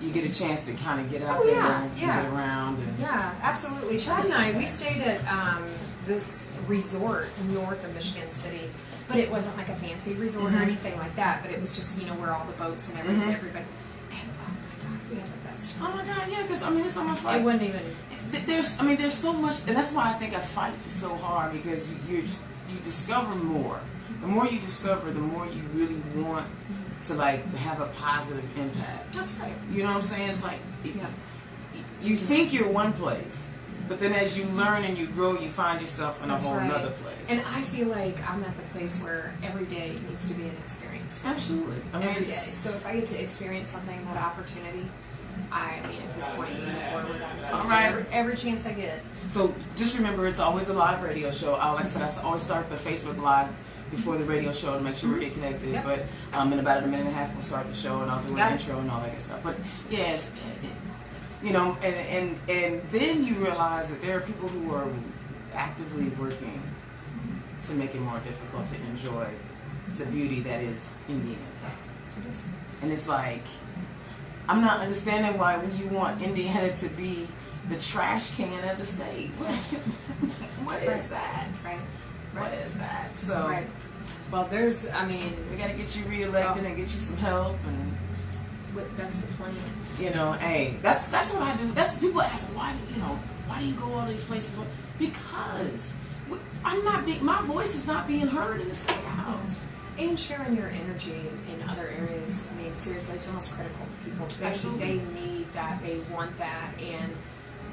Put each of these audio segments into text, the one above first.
you get a chance to kind of get out there and get around. And yeah, absolutely. Chad and I, we stayed at this resort north of Michigan City, but it wasn't like a fancy resort or anything like that, but it was just, where all the boats and everything, everybody. And oh my God, we had the best time. Oh my God, yeah, because it's almost like. It wouldn't even. There's so much, and that's why I think I fight so hard, because you discover more. The more you discover, the more you really want to have a positive impact. That's right. You know what I'm saying? It's like you think you're one place, but then as you learn and you grow, you find yourself in a whole nother place. And I feel like I'm at the place where every day needs to be an experience. Absolutely. Every day. So if I get to experience something, that opportunity, at this point, moving forward, I'm just every chance I get. So just remember, it's always a live radio show. Like I said, I always start the Facebook Live before the radio show to make sure we get connected. Yep. But in about a minute and a half, we'll start the show, and I'll do an intro and all that good stuff. But yes, and then you realize that there are people who are actively working to make it more difficult to enjoy the beauty that is Indiana. And it's like, I'm not understanding why you want Indiana to be the trash can of the state. What is that? Right. What is that? So, well, we got to get you reelected and get you some help, and that's the plan. Hey, that's what I do. That's people ask, why do you go all these places? Because my voice is not being heard in the state house. And sharing your energy in other areas. Seriously, it's almost critical to people. They need that. They want that, and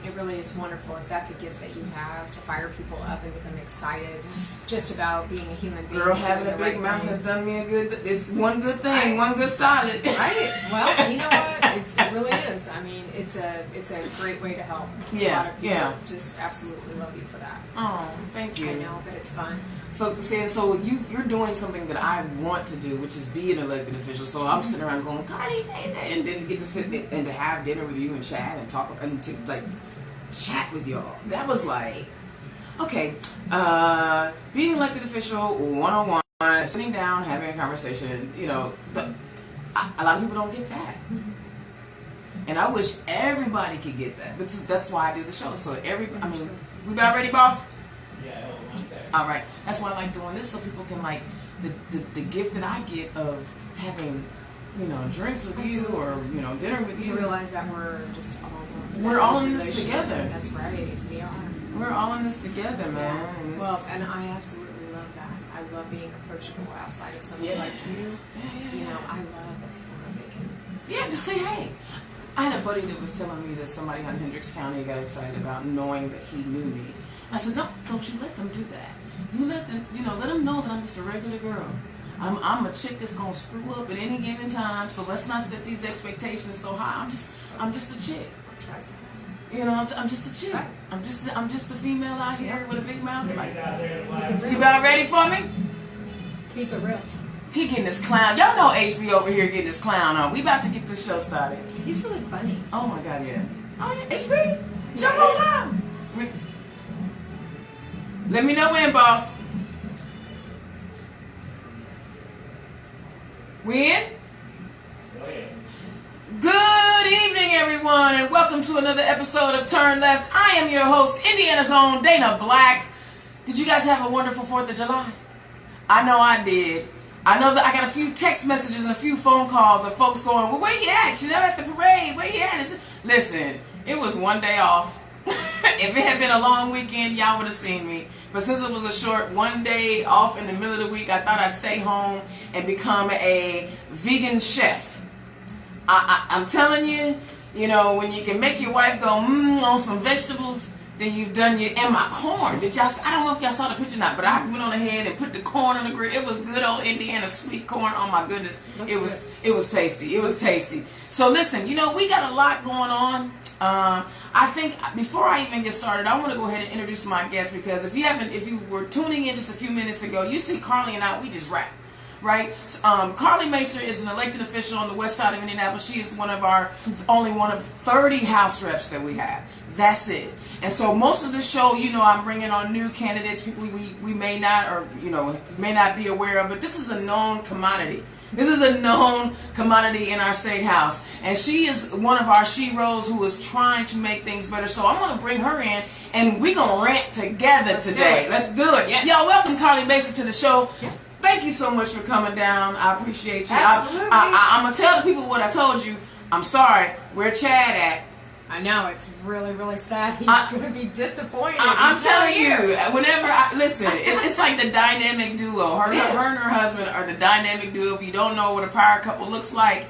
it really is wonderful if that's a gift that you have, to fire people up and get them excited just about being a human being. Girl, having a big mouth has done me a good. It's one good thing, one good solid. Right. Well, you know what? It really is. It's a great way to help. A lot of people just absolutely love you for that. Oh, thank you. I know, but it's fun. So you're doing something that I want to do, which is be an elected official. So I'm sitting around going, Karlee Macer, and then to get to sit and to have dinner with you and chat and talk and to chat with y'all. That was like, okay, being an elected official 101, sitting down, having a conversation. A lot of people don't get that, and I wish everybody could get that. That's why I do the show. So we about ready, boss? Yeah. All right. That's why I like doing this, so people can the gift that I get of having drinks with you or dinner with you. To realize that we're all in this together. That's right. We are. We're all in this together, man. Well, and I absolutely love that. I love being approachable outside of something like you. I love that people are making. Yeah, to say hey. I had a buddy that was telling me that somebody on Hendricks County got excited about knowing that he knew me. I said, no, don't you let them do that. You let them, let them know that I'm just a regular girl. I'm a chick that's gonna screw up at any given time. So let's not set these expectations so high. I'm just a chick. I'm just a chick. Right. I'm just a female out here with a big mouth. You about ready for me? Keep it real. He getting this clown. Y'all know HB over here getting this clown on. We about to get this show started. He's really funny. Oh my God, yeah. Oh yeah, HB, jump on up. Let me know when, boss. We in? Good evening, everyone, and welcome to another episode of Turn Left. I am your host, Indiana's own Dana Black. Did you guys have a wonderful 4th of July? I know I did. I know that I got a few text messages and a few phone calls of folks going, well, where you at? You're not at the parade. Where you at? Listen, it was one day off. If it had been a long weekend, y'all would have seen me. But since it was a short one day off in the middle of the week, I thought I'd stay home and become a vegan chef. I'm telling you, when you can make your wife go on some vegetables, then you've done and my corn. I don't know if y'all saw the picture or not, but I went on ahead and put the corn on the grill. It was good old Indiana sweet corn. Oh my goodness. It was tasty. It was tasty. So listen, we got a lot going on. I think before I even get started, I want to go ahead and introduce my guest, because if you were tuning in just a few minutes ago, you see Karlee and I, we just rap. Right? Karlee Macer is an elected official on the west side of Indianapolis. She is only one of 30 House reps that we have. That's it. And so most of the show, I'm bringing on new candidates, people we may not, or may not be aware of, but this is a known commodity. This is a known commodity in our state house. And she is one of our she-rolls who is trying to make things better. So I'm going to bring her in, and we're going to rant together today. Let's do it. Yes. Y'all, welcome Karlee Macer to the show. Yeah. Thank you so much for coming down. I appreciate you. Absolutely. I'm going to tell the people what I told you. I'm sorry. Where Chad at? I know, it's really, really sad. He's going to be disappointed. I'm telling you, whenever listen, it's like the dynamic duo. Her and her husband are the dynamic duo. If you don't know what a power couple looks like,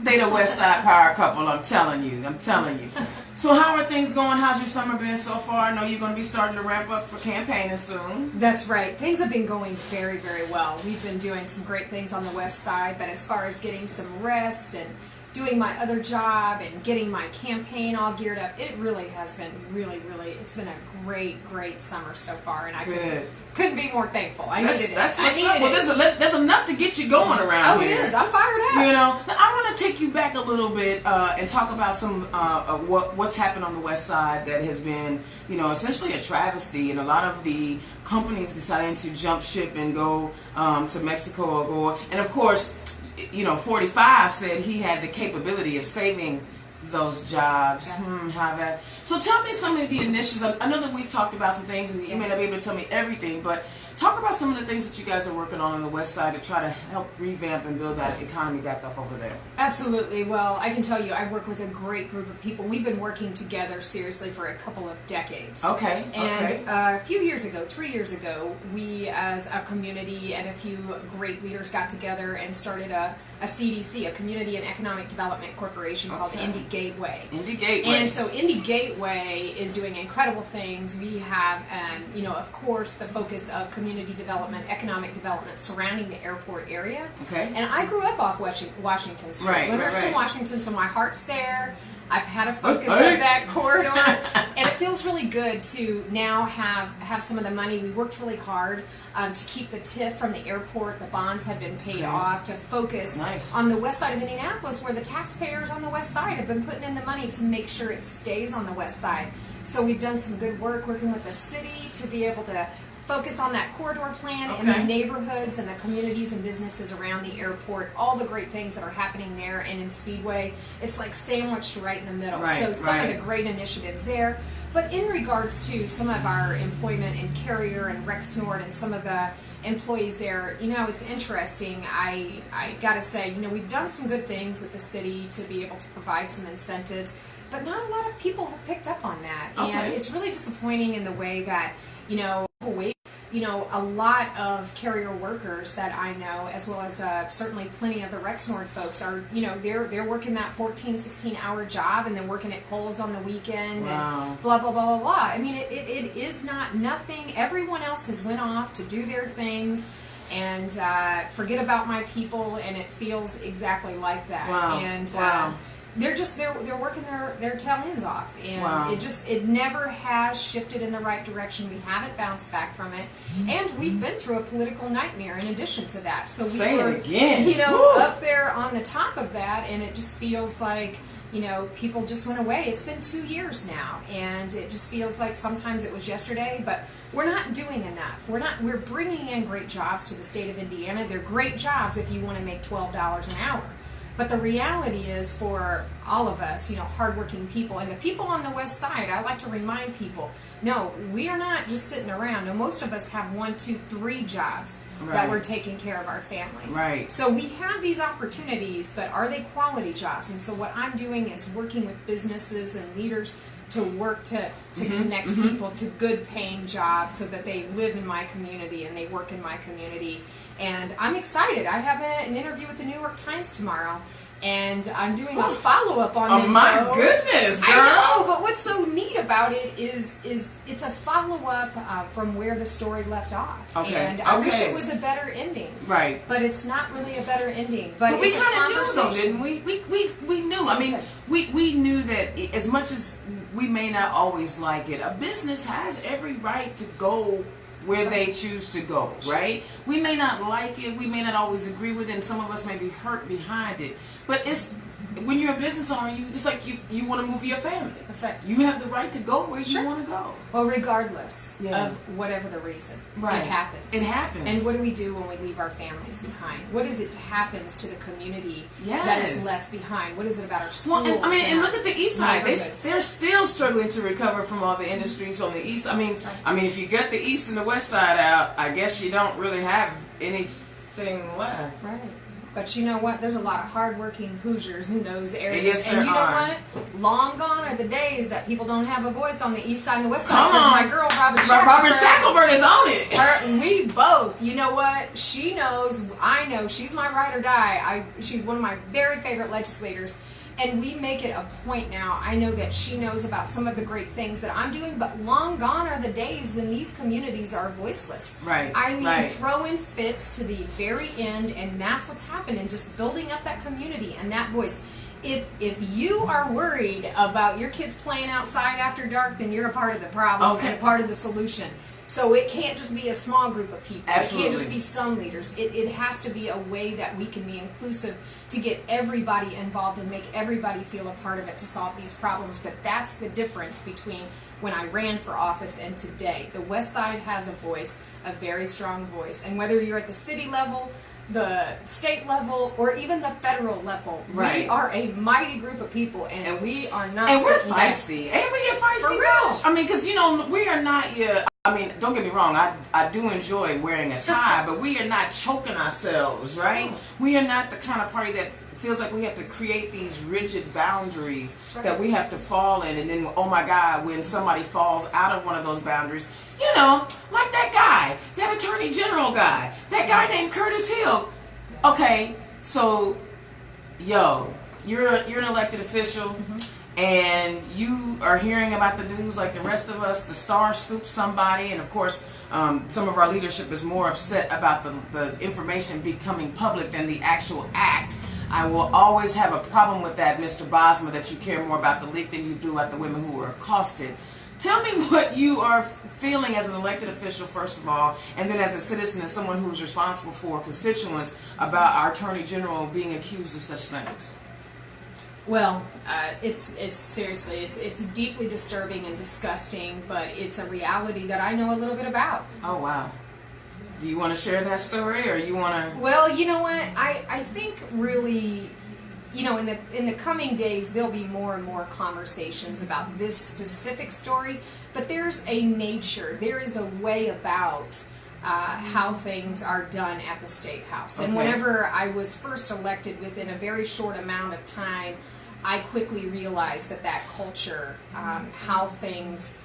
they the West Side power couple. I'm telling you. So how are things going? How's your summer been so far? I know you're going to be starting to ramp up for campaigning soon. That's right. Things have been going very, very well. We've been doing some great things on the West Side, but as far as getting some rest and doing my other job and getting my campaign all geared up, it really has been it's been a great summer so far, and I couldn't be more thankful. I needed it. That's what's up. Well, there's enough to get you going around here. Oh, it is. I'm fired up. You know, I want to take you back a little bit and talk about some what's happened on the West Side that has been, essentially a travesty, and a lot of the companies deciding to jump ship and go to Mexico and of course, 45 said he had the capability of saving those jobs. So tell me some of the initiatives. I know that we've talked about some things, and you may not be able to tell me everything, but talk about some of the things that you guys are working on the West Side to try to help revamp and build that economy back up over there. Absolutely. Well, I can tell you, I work with a great group of people. We've been working together seriously for a couple of decades. Okay. And a few years ago, 3 years ago, we as a community and a few great leaders got together and started a CDC, a Community and Economic Development Corporation called Indie Gateway. Indie Gateway. And so Indie Gateway is doing incredible things. We have, of course, the focus of community development, economic development surrounding the airport area. Okay. And I grew up off Washington Street, Livingston, Washington, so my heart's there. I've had a focus of that corridor, and it feels really good to now have some of the money. We worked really hard to keep the TIF from the airport. The bonds had been paid off to focus on the west side of Indianapolis, where the taxpayers on the west side have been putting in the money to make sure it stays on the west side. So we've done some good work working with the city to be able to focus on that corridor plan and the neighborhoods and the communities and businesses around the airport, all the great things that are happening there and in Speedway. It's like sandwiched right in the middle. So some of the great initiatives there. But in regards to some of our employment in Carrier and Rexnord and some of the employees there, it's interesting. I got to say, we've done some good things with the city to be able to provide some incentives, but not a lot of people have picked up on that. And it's really disappointing in the way that, a lot of Carrier workers that I know, as well as certainly plenty of the Rexnord folks are, they're working that 14, 16-hour job and then working at Kohl's on the weekend and blah, blah, blah, blah, blah. I mean, it is nothing. Everyone else has went off to do their things and forget about my people, and it feels exactly like that. And they're working their tail ends off, and it never has shifted in the right direction. We haven't bounced back from it, and we've been through a political nightmare in addition to that. So we were, up there on the top of that, and it just feels like people just went away. It's been 2 years now, and it just feels like sometimes it was yesterday, but we're not doing enough. We're bringing in great jobs to the state of Indiana. They're great jobs if you want to make $12 an hour. But the reality is, for all of us, hardworking people, and the people on the west side, I like to remind people, no, we are not just sitting around. No, most of us have 1, 2, 3 jobs that we're taking care of our families. So we have these opportunities, but are they quality jobs? And so what I'm doing is working with businesses and leaders to work to connect people to good paying jobs so that they live in my community and they work in my community. And I'm excited. I have an interview with the New York Times tomorrow, and I'm doing a follow-up on it. Oh my goodness, girl. I know, but what's so neat about it is it's a follow-up from where the story left off. And I wish it was a better ending. But it's not really a better ending. But we kind of knew, though, didn't we? We knew. I mean, we knew that as much as we may not always like it, a business has every right to go where they choose to go, right? We may not like it, we may not always agree with it, and some of us may be hurt behind it, but it's when you're a business owner, you just like you want to move your family. That's right. You have the right to go where you want to go. Well, regardless of whatever the reason, right. It happens. It happens. And what do we do when we leave our families behind? What is it happens to the community that is left behind? What is it about our schools? Well, and look at the east side. They're still struggling to recover from all the industries on the east. I mean, if you get the east and the west side out, I guess you don't really have anything left. Right. But you know what? There's a lot of hardworking Hoosiers in those areas. Yes, and you know what? Long gone are the days that people don't have a voice on the east side and the west side. Because my girl, Robert Shackelford is on it. We both. You know what? She knows. I know. She's my ride or die. She's one of my very favorite legislators. And we make it a point now. I know that she knows about some of the great things that I'm doing, but long gone are the days when these communities are voiceless. Right. I mean, throwing fits to the very end, and that's what's happening, just building up that community and that voice. If you are worried about your kids playing outside after dark, then you're a part of the problem and a part of the solution. So it can't just be a small group of people. Absolutely. It can't just be some leaders. It has to be a way that we can be inclusive to get everybody involved and make everybody feel a part of it to solve these problems. But that's the difference between when I ran for office and today. The West Side has a voice, a very strong voice. And whether you're at the city level, the state level, or even the federal level, we are a mighty group of people, and we are not. And we're feisty. Ain't we a feisty bunch? I mean, because we are not I mean, don't get me wrong, I do enjoy wearing a tie, but we are not choking ourselves, right? We are not the kind of party that feels like we have to create these rigid boundaries that we have to fall in, and then, oh my God, when somebody falls out of one of those boundaries, like that guy, that attorney general guy, that guy named Curtis Hill. Okay, so, you're an elected official, and you are hearing about the news like the rest of us. The Star scooped somebody, and of course, some of our leadership is more upset about the information becoming public than the actual act. I will always have a problem with that, Mr. Bosma, that you care more about the leak than you do about the women who were accosted. Tell me what you are feeling as an elected official, first of all, and then as a citizen, as someone who's responsible for constituents, about our Attorney General being accused of such things. Well, it's seriously, it's deeply disturbing and disgusting, but it's a reality that I know a little bit about. Oh, wow. Do you want to share that story, or you want to? Well, you know what? I think really, in the coming days, there'll be more and more conversations about this specific story, but there's a nature, there is a way about how things are done at the State House. And whenever I was first elected, within a very short amount of time, I quickly realized that culture, how things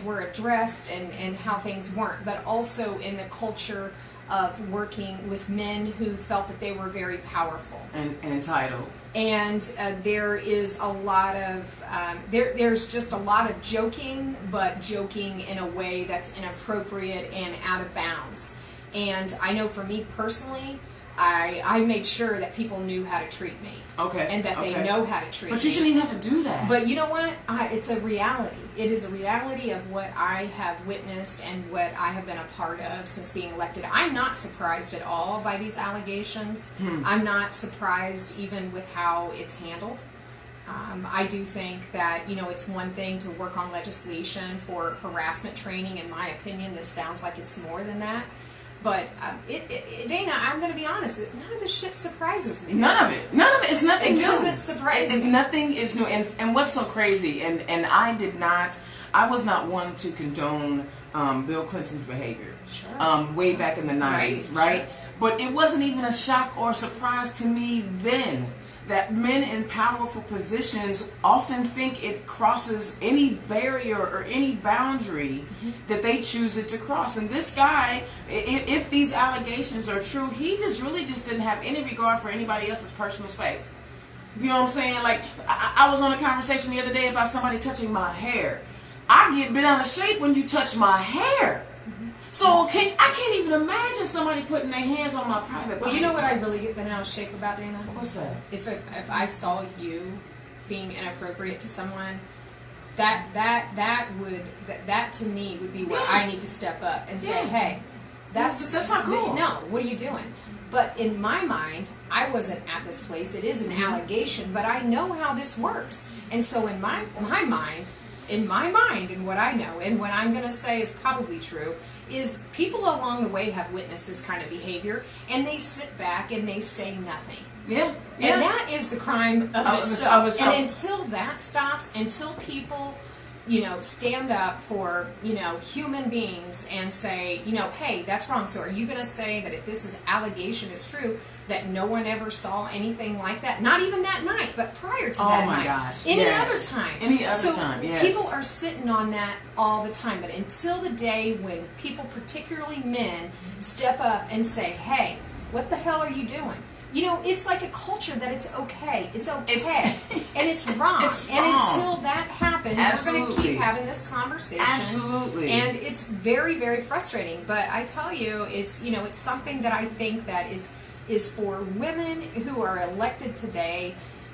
were addressed and how things weren't, but also in the culture of working with men who felt that they were very powerful and entitled. And there is a lot of there's just a lot of joking, but joking in a way that's inappropriate and out of bounds. And I know for me personally, I made sure that people knew how to treat me. Okay. And that they know how to treat me. But you shouldn't even have to do that. But you know what? It's a reality. It is a reality of what I have witnessed and what I have been a part of since being elected. I'm not surprised at all by these allegations. I'm not surprised even with how it's handled. I do think that, it's one thing to work on legislation for harassment training. In my opinion, this sounds like it's more than that. But, Dana, I'm going to be honest, none of this shit surprises me. None of it. It's nothing new. It doesn't surprise me. Nothing is new. And what's so crazy, and I was not one to condone Bill Clinton's behavior. Sure. Way back in the 90s, right? Sure. But it wasn't even a shock or surprise to me then that men in powerful positions often think it crosses any barrier or any boundary that they choose it to cross. And this guy, if these allegations are true, he really didn't have any regard for anybody else's personal space. You know what I'm saying? Like, I was on a conversation the other day about somebody touching my hair. I get bent out of shape when you touch my hair. So I can't even imagine somebody putting their hands on my private body. Well, you know what I really get bent out of shape about, Dana? What's that? If I saw you being inappropriate to someone, that to me would be where I need to step up and say, hey, that's not cool. No, what are you doing? But in my mind, I wasn't at this place. It is an allegation, but I know how this works. And so in my mind, and what I know, and what I'm going to say is probably true, is people along the way have witnessed this kind of behavior, and they sit back and they say nothing. Yeah. And that is the crime of itself. And until that stops, until people, stand up for, human beings and say, hey, that's wrong. So are you going to say that if this allegation is true, that no one ever saw anything like that? Not even that night, but prior to that night. Oh my gosh. Any other time. Any other time, yes. People are sitting on that all the time. But until the day when people, particularly men, step up and say, hey, what the hell are you doing? It's like a culture that it's okay. It's okay. And it's wrong. It's wrong. And until that happens, Absolutely. we're going to keep having this conversation. Absolutely. And it's very, very frustrating. But I tell you, it's something that I think that is for women who are elected today.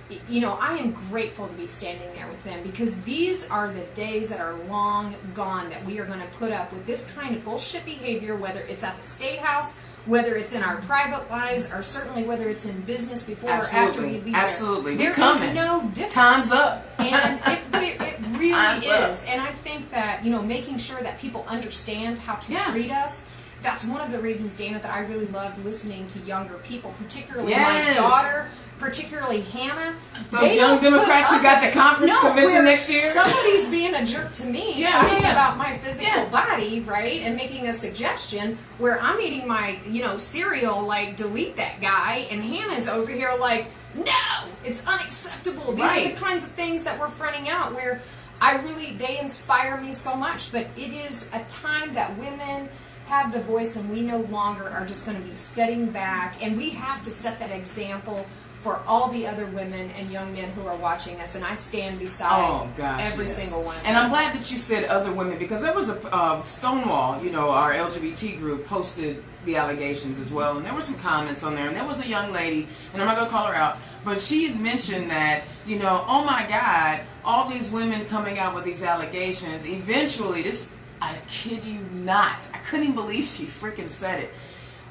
I am grateful to be standing there with them, because these are the days that are long gone that we are going to put up with this kind of bullshit behavior, whether it's at the State House, whether it's in our private lives, or certainly whether it's in business before or after we leave. Absolutely. There is no difference. Time's up. And it really Time's is. up. And I think that, making sure that people understand how to treat us, that's one of the reasons, Dana, that I really love listening to younger people, particularly my daughter, particularly Hannah. Those young Democrats who got the conference convention next year. Somebody's being a jerk to me, talking about my physical body, right, and making a suggestion where I'm eating my, cereal, like, delete that guy, and Hannah's over here like, no, it's unacceptable. These are the kinds of things that we're fronting out where they inspire me so much. But it is a time that women have the voice, and we no longer are just going to be sitting back, and we have to set that example for all the other women and young men who are watching us, and I stand beside every single one of them. And I'm glad that you said other women, because there was a Stonewall, our LGBT group posted the allegations as well, and there were some comments on there, and there was a young lady, and I'm not going to call her out, but she had mentioned that, oh my God, all these women coming out with these allegations, eventually, I kid you not, I couldn't even believe she freaking said it,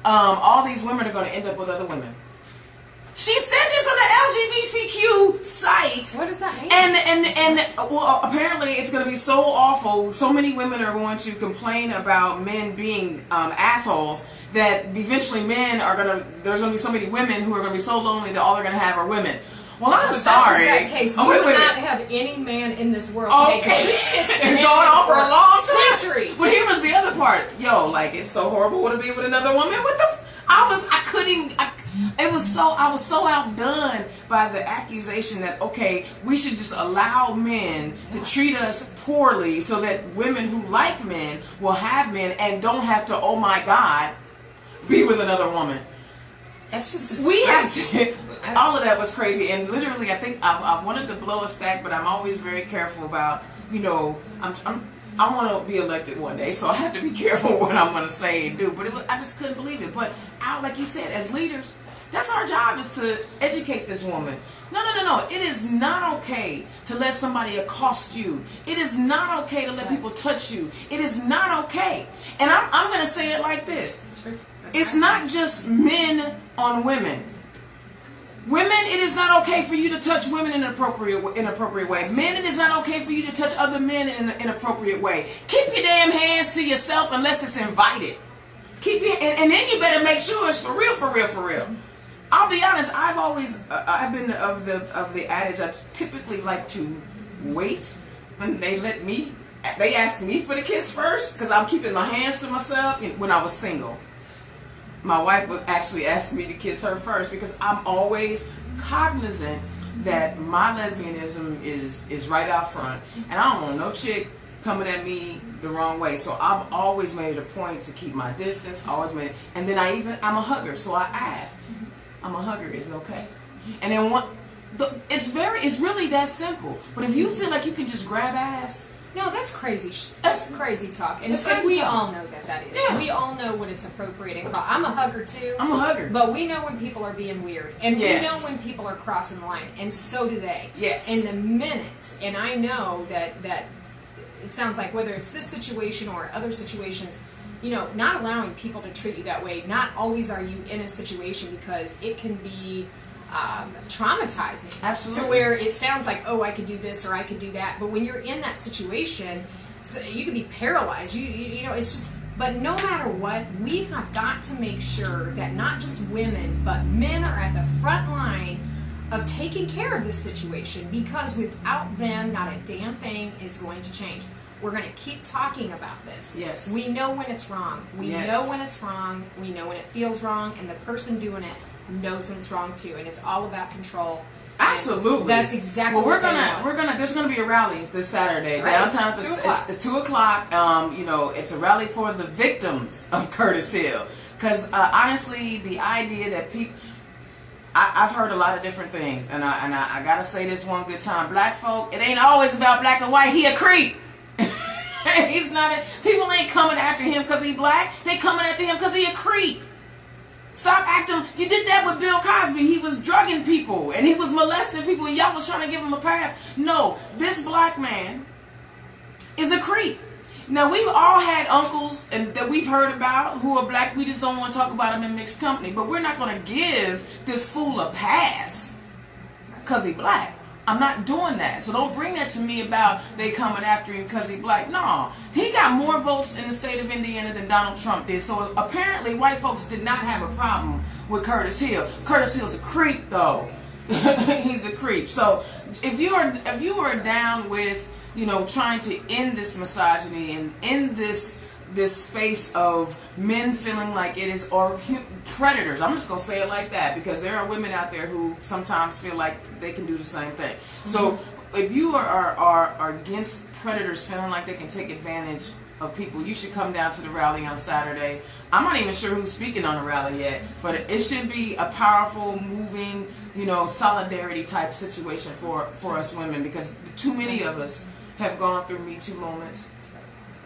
all these women are going to end up with other women. She said this on the LGBTQ site. What does that mean? And well, apparently it's going to be so awful. So many women are going to complain about men being assholes that eventually there's going to be so many women who are going to be so lonely that all they're going to have are women. Well, I'm sorry. If that was that case, we would not have any man in this world. And going on for a long time. Centuries. But here was the other part. It's so horrible to be with another woman. I was so outdone by the accusation that, we should just allow men to treat us poorly so that women who like men will have men and don't have to, oh my God, be with another woman. It's just, all of that was crazy. And literally, I think I wanted to blow a stack, but I'm always very careful about, I want to be elected one day, so I have to be careful what I'm going to say and do. But I just couldn't believe it. But like you said, as leaders, that's our job, is to educate this woman. No. It is not okay to let somebody accost you. It is not okay to let people touch you. It is not okay. And I'm going to say it like this. It's not just men on women. Women, it is not okay for you to touch women in an inappropriate way. Men, it is not okay for you to touch other men in an inappropriate way. Keep your damn hands to yourself unless it's invited. And then you better make sure it's for real, for real, for real. I'll be honest. I've been of the adage. I typically like to wait when they ask me for the kiss first, because I'm keeping my hands to myself. When I was single, my wife would actually ask me to kiss her first, because I'm always cognizant that my lesbianism is right out front, and I don't want no chick coming at me the wrong way. So I've always made it a point to keep my distance. And then I'm a hugger, so I ask, I'm a hugger, is it okay? And then it's really that simple. But if you feel like you can just grab ass, no, that's crazy. That's crazy talk. And we all know that is. Yeah. We all know when it's appropriate and I'm a hugger too. I'm a hugger. But we know when people are being weird. And we know when people are crossing the line. And so do they. Yes. And the minute, and I know that it sounds like whether it's this situation or other situations, not allowing people to treat you that way. Not always are you in a situation, because it can be traumatizing. Absolutely. To where it sounds like, oh, I could do this or I could do that, but when you're in that situation, you can be paralyzed. You know, it's just. But no matter what, we have got to make sure that not just women, but men are at the front line of taking care of this situation, because without them, not a damn thing is going to change. We're going to keep talking about this. Yes. We know when it's wrong. We know when it's wrong. We know when it feels wrong, and the person doing it knows when it's wrong too. And it's all about control. Absolutely. And that's exactly. Well, there's gonna be a rally this Saturday downtown. It's 2:00. It's a rally for the victims of Curtis Hill. Because honestly, the idea that people, I've heard a lot of different things, and I gotta say this one good time. Black folk, it ain't always about black and white. He a creep. He's not. People ain't coming after him because he black. They coming after him because he a creep. Stop acting. You did that with Bill Cosby. He was drugging people and he was molesting people, and y'all was trying to give him a pass. No, this black man is a creep. Now, we've all had uncles and that we've heard about who are black. We just don't want to talk about them in mixed company. But we're not going to give this fool a pass because he black. I'm not doing that. So don't bring that to me about they coming after him because he black. No. He got more votes in the state of Indiana than Donald Trump did. So apparently white folks did not have a problem with Curtis Hill. Curtis Hill's a creep, though. He's a creep. So if you are down with, trying to end this misogyny and end this space of men feeling like it is, or predators. I'm just going to say it like that, because there are women out there who sometimes feel like they can do the same thing. Mm-hmm. So if you are against predators feeling like they can take advantage of people, you should come down to the rally on Saturday. I'm not even sure who's speaking on the rally yet, but it should be a powerful, moving, solidarity type situation for us women, because too many of us have gone through Me Too moments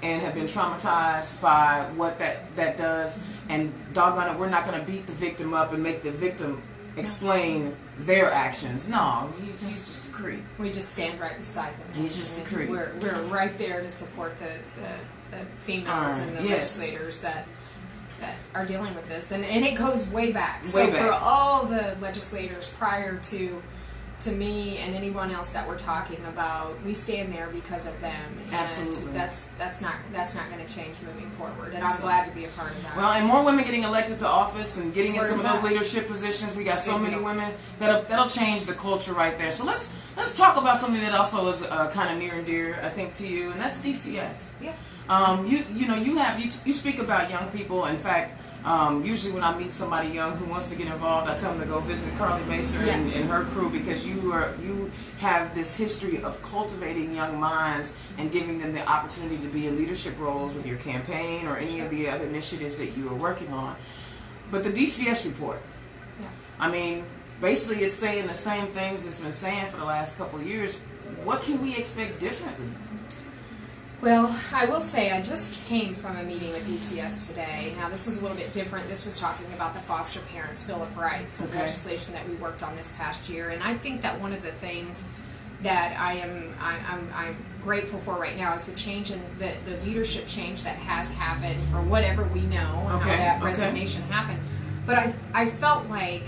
and have been traumatized by what that does, and doggone it, we're not going to beat the victim up and make the victim explain their actions. No, he's just a creep. We just stand right beside him. He's just a creep. We're right there to support the females and the legislators that are dealing with this, and it goes way back. For all the legislators prior to me and anyone else that we're talking about, we stand there because of them. And absolutely. That's not going to change moving forward, and I'm glad to be a part of that. Well, and more women getting elected to office and getting in some of those leadership positions. We got so many women that'll change the culture right there. So let's talk about something that also is kind of near and dear, I think, to you, and that's DCS. Yeah. You speak about young people. In fact, usually when I meet somebody young who wants to get involved, I tell them to go visit Karlee Macer and her crew, because you have this history of cultivating young minds and giving them the opportunity to be in leadership roles with your campaign or any of the other initiatives that you are working on. But the DCS report, I mean, basically it's saying the same things it's been saying for the last couple of years. What can we expect differently? Well, I will say I just came from a meeting with DCS today. Now, this was a little bit different. This was talking about the Foster Parents Bill of Rights, the legislation that we worked on this past year. And I think that one of the things that I'm grateful for right now is the change in the leadership change that has happened for whatever we know and how that resignation happened. But I felt like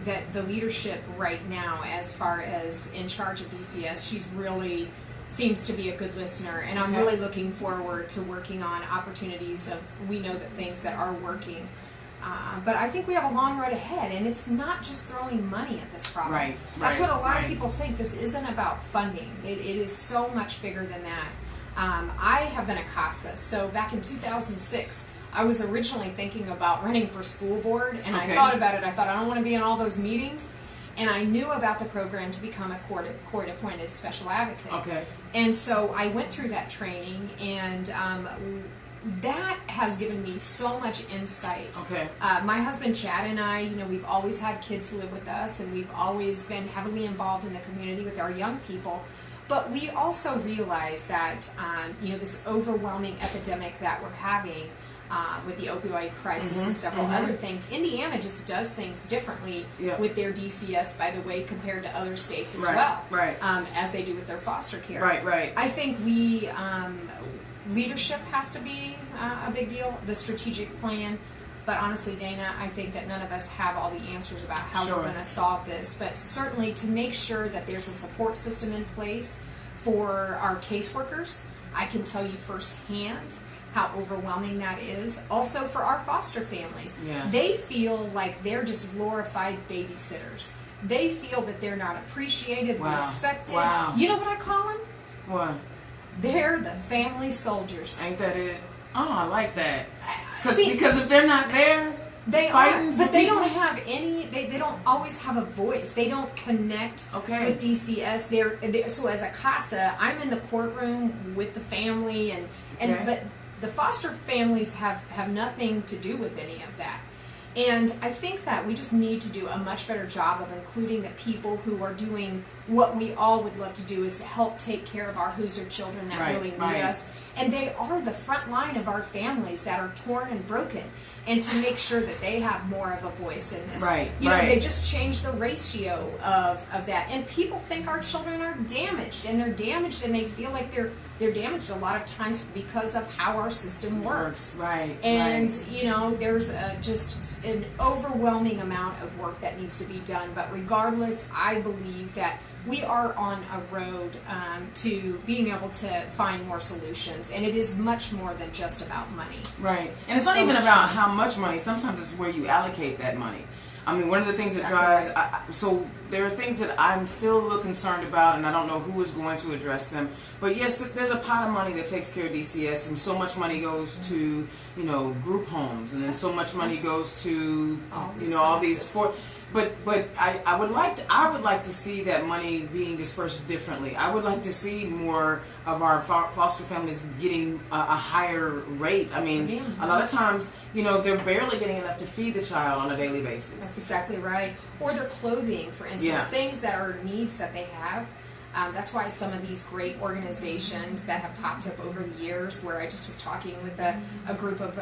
that the leadership right now, as far as in charge of DCS, she's really seems to be a good listener, and I'm really looking forward to working on opportunities of, we know that things that are working, but I think we have a long road ahead, and it's not just throwing money at this problem. That's what a lot of people think. This isn't about funding. It is so much bigger than that. I have been a CASA, so back in 2006, I was originally thinking about running for school board, and I thought about it. I thought, I don't want to be in all those meetings. And I knew about the program to become a court-appointed special advocate. And so I went through that training, and that has given me so much insight. My husband Chad and I, we've always had kids live with us, and we've always been heavily involved in the community with our young people. But we also realize that, this overwhelming epidemic that we're having, with the opioid crisis and several other things. Indiana just does things differently with their DCS, by the way, compared to other states as well, as they do with their foster care. I think leadership has to be a big deal, the strategic plan. But honestly, Dana, I think that none of us have all the answers about how Sure. we're going to solve this. But certainly to make sure that there's a support system in place for our caseworkers, I can tell you firsthand how overwhelming that is. Also for our foster families. Yeah. They feel like they're just glorified babysitters. They feel that they're not appreciated, Wow. respected. Wow. You know what I call them? What? They're the family soldiers. Ain't that it? Oh, I like that. I mean, Because if they're not there, they fighting are, for but they people? don't have any. They don't always have a voice. They don't connect Okay. with DCS. They're so as a CASA, I'm in the courtroom with the family, and Okay. but the foster families have nothing to do with any of that. And I think that we just need to do a much better job of including the people who are doing what we all would love to do, is to help take care of our Hoosier children that Right, really need right. us. And they are the front line of our families that are torn and broken. And to make sure that they have more of a voice in this. Right, You know, right. they just changed the ratio of that. And people think our children are damaged, and they're damaged, and they feel like they're damaged a lot of times because of how our system works. Right. And, right. you know, there's just an overwhelming amount of work that needs to be done. But regardless, I believe that we are on a road to being able to find more solutions. And it is much more than just about money. Right. And it's So not even much about money. how much money. Sometimes it's where you allocate that money. I mean, one of the things that Exactly drives... so there are things that I'm still a little concerned about, and I don't know who is going to address them. But yes, there's a pot of money that takes care of DCS, and so much money goes to, you know, group homes, and then so much money goes to, you know, all these... But I would like to see that money being dispersed differently. I would like to see more of our foster families getting a higher rate. I mean, a lot of times, you know, they're barely getting enough to feed the child on a daily basis. That's exactly right. Or their clothing, for instance, Yeah. things that are needs that they have. That's why some of these great organizations that have popped up over the years, where I just was talking with a group of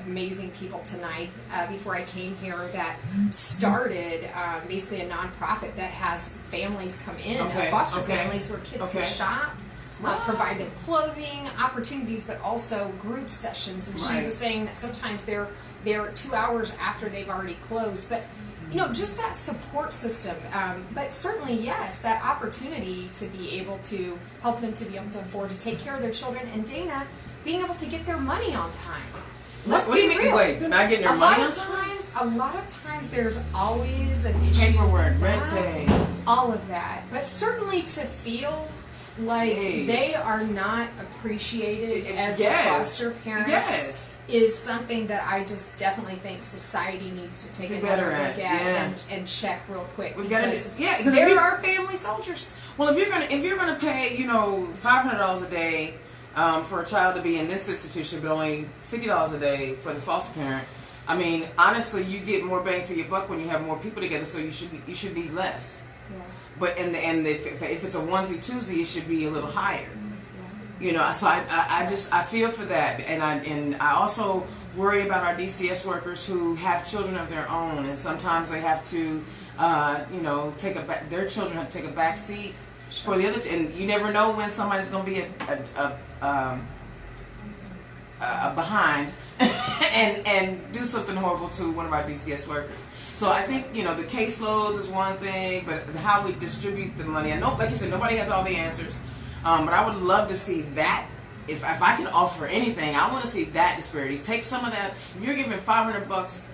amazing people tonight before I came here, that started basically a nonprofit that has families come in, foster families where kids can shop, provide them clothing, opportunities, but also group sessions. And she was saying that sometimes they're 2 hours after they've already closed, but you know, just that support system. But certainly, yes, that opportunity to be able to help them to be able to afford to take care of their children, and Dana, being able to get their money on time. Let's what do be you mean? real. Wait, they're not getting their money on time? A lot of times there's always an issue. Paperwork, red tape. All of that. But certainly to feel like they are not appreciated as foster parents is something that I just definitely think society needs to take another look at and check real quick. We've got to because there are family soldiers. Well, if you're gonna pay, you know, $500 a day for a child to be in this institution, but only $50 a day for the foster parent, I mean, honestly, you get more bang for your buck when you have more people together. So you should need less. Yeah. But if it's a onesie twosie, it should be a little higher. You know, so I feel for that, and I also worry about our DCS workers who have children of their own, and sometimes they have to, you know, their children have to take a back seat for the other, and you never know when somebody's going to be behind and do something horrible to one of our DCS workers. So I think, you know, the caseloads is one thing, but how we distribute the money. I know, like you said, nobody has all the answers. But I would love to see that. If I can offer anything, I want to see that disparities. Take some of that. If you're giving $500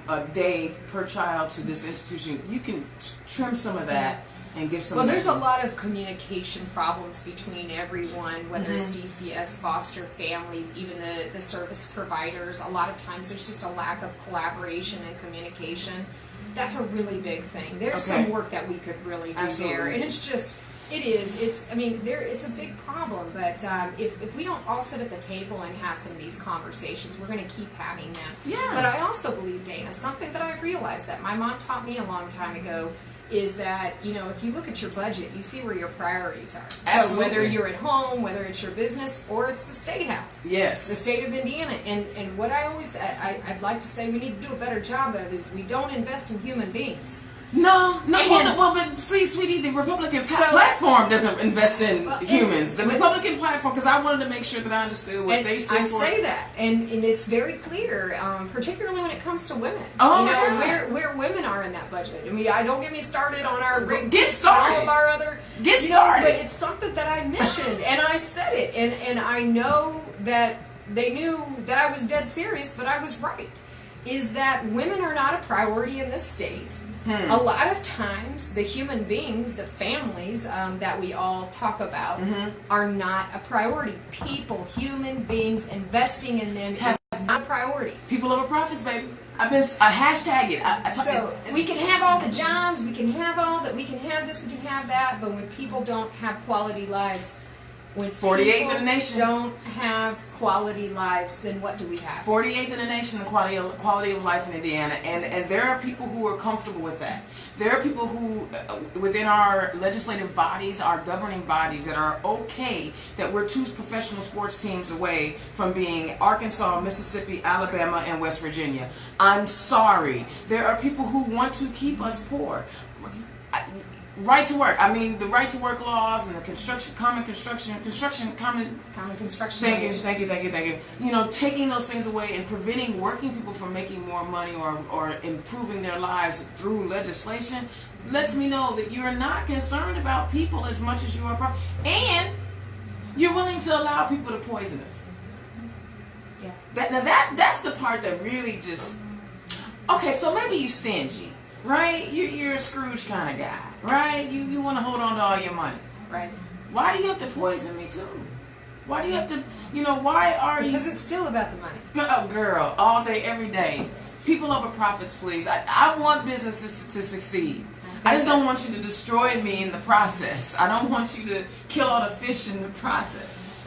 a day per child to this institution, you can trim some of that and give some. Well, there's a lot of communication problems between everyone, whether it's DCS, foster families, even the service providers. A lot of times there's just a lack of collaboration and communication. That's a really big thing. There's some work that we could really do there, and it's just. It's a big problem, but if we don't all sit at the table and have some of these conversations, we're going to keep having them. Yeah. But I also believe, Dana, something that I've realized that my mom taught me a long time ago is that, you know, if you look at your budget, you see where your priorities are. Absolutely. So whether you're at home, whether it's your business, or it's the State House. Yes. The state of Indiana. And what I always, I'd like to say we need to do a better job of is we don't invest in human beings. But see, sweetie, the Republican platform doesn't invest in humans. The Republican platform, because I wanted to make sure that I understood what they stood for. I say that, and it's very clear, particularly when it comes to women. Oh, my God. Where women are in that budget. I mean, don't get me started on our started. All of our other started. But it's something that I mentioned, and I said it, and I know that they knew that I was dead serious, but I was right. Is that women are not a priority in this state. A lot of times, the human beings, the families that we all talk about, are not a priority. People, human beings, investing in them is not a priority. People over profits, baby. I hashtag it. So we can have all the jobs, we can have all that, we can have this, we can have that, but when people don't have quality lives, when 48th in the nation don't have quality lives, then what do we have? 48th in the nation, the quality of life in Indiana, and there are people who are comfortable with that. There are people who, within our legislative bodies, our governing bodies, that are okay that we're 2 professional sports teams away from being Arkansas, Mississippi, Alabama, and West Virginia. I'm sorry. There are people who want to keep us poor. Right to work. I mean, the right to work laws and the common construction. Thank you. You know, taking those things away and preventing working people from making more money or improving their lives through legislation lets me know that you're not concerned about people as much as you are, and you're willing to allow people to poison us. Yeah. That's the part that really just. Okay, so maybe you stingy. Right? You're a Scrooge kind of guy, right? You want to hold on to all your money. Right. Why do you have to poison me too? Why do you have to, why are you... Because it's still about the money. Oh, girl, all day, every day. People over profits, please. I want businesses to succeed. I just don't want you to destroy me in the process. I don't want you to kill all the fish in the process. That's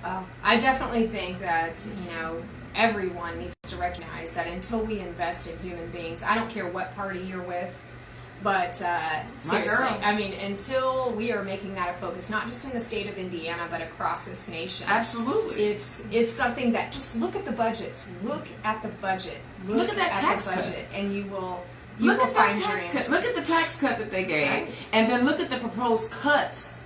right. I definitely think that, everyone needs to recognize that until we invest in human beings, I don't care what party you're with, but seriously, I mean, until we are making that a focus, not just in the state of Indiana, but across this nation. Absolutely. It's something that, just look at the budgets. Look at the budget. Look at that tax budget, and you will look at find that tax your cut. Look at the tax cut that they gave, right. And then look at the proposed cuts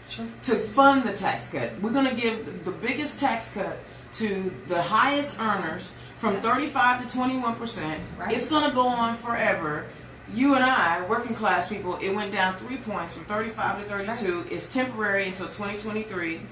to fund the tax cut. We're going to give the biggest tax cut to the highest earners from 35 to 21%. Right. It's going to go on forever. You and I, working class people, it went down 3 points from 35 to 32. Right. It's temporary until 2023.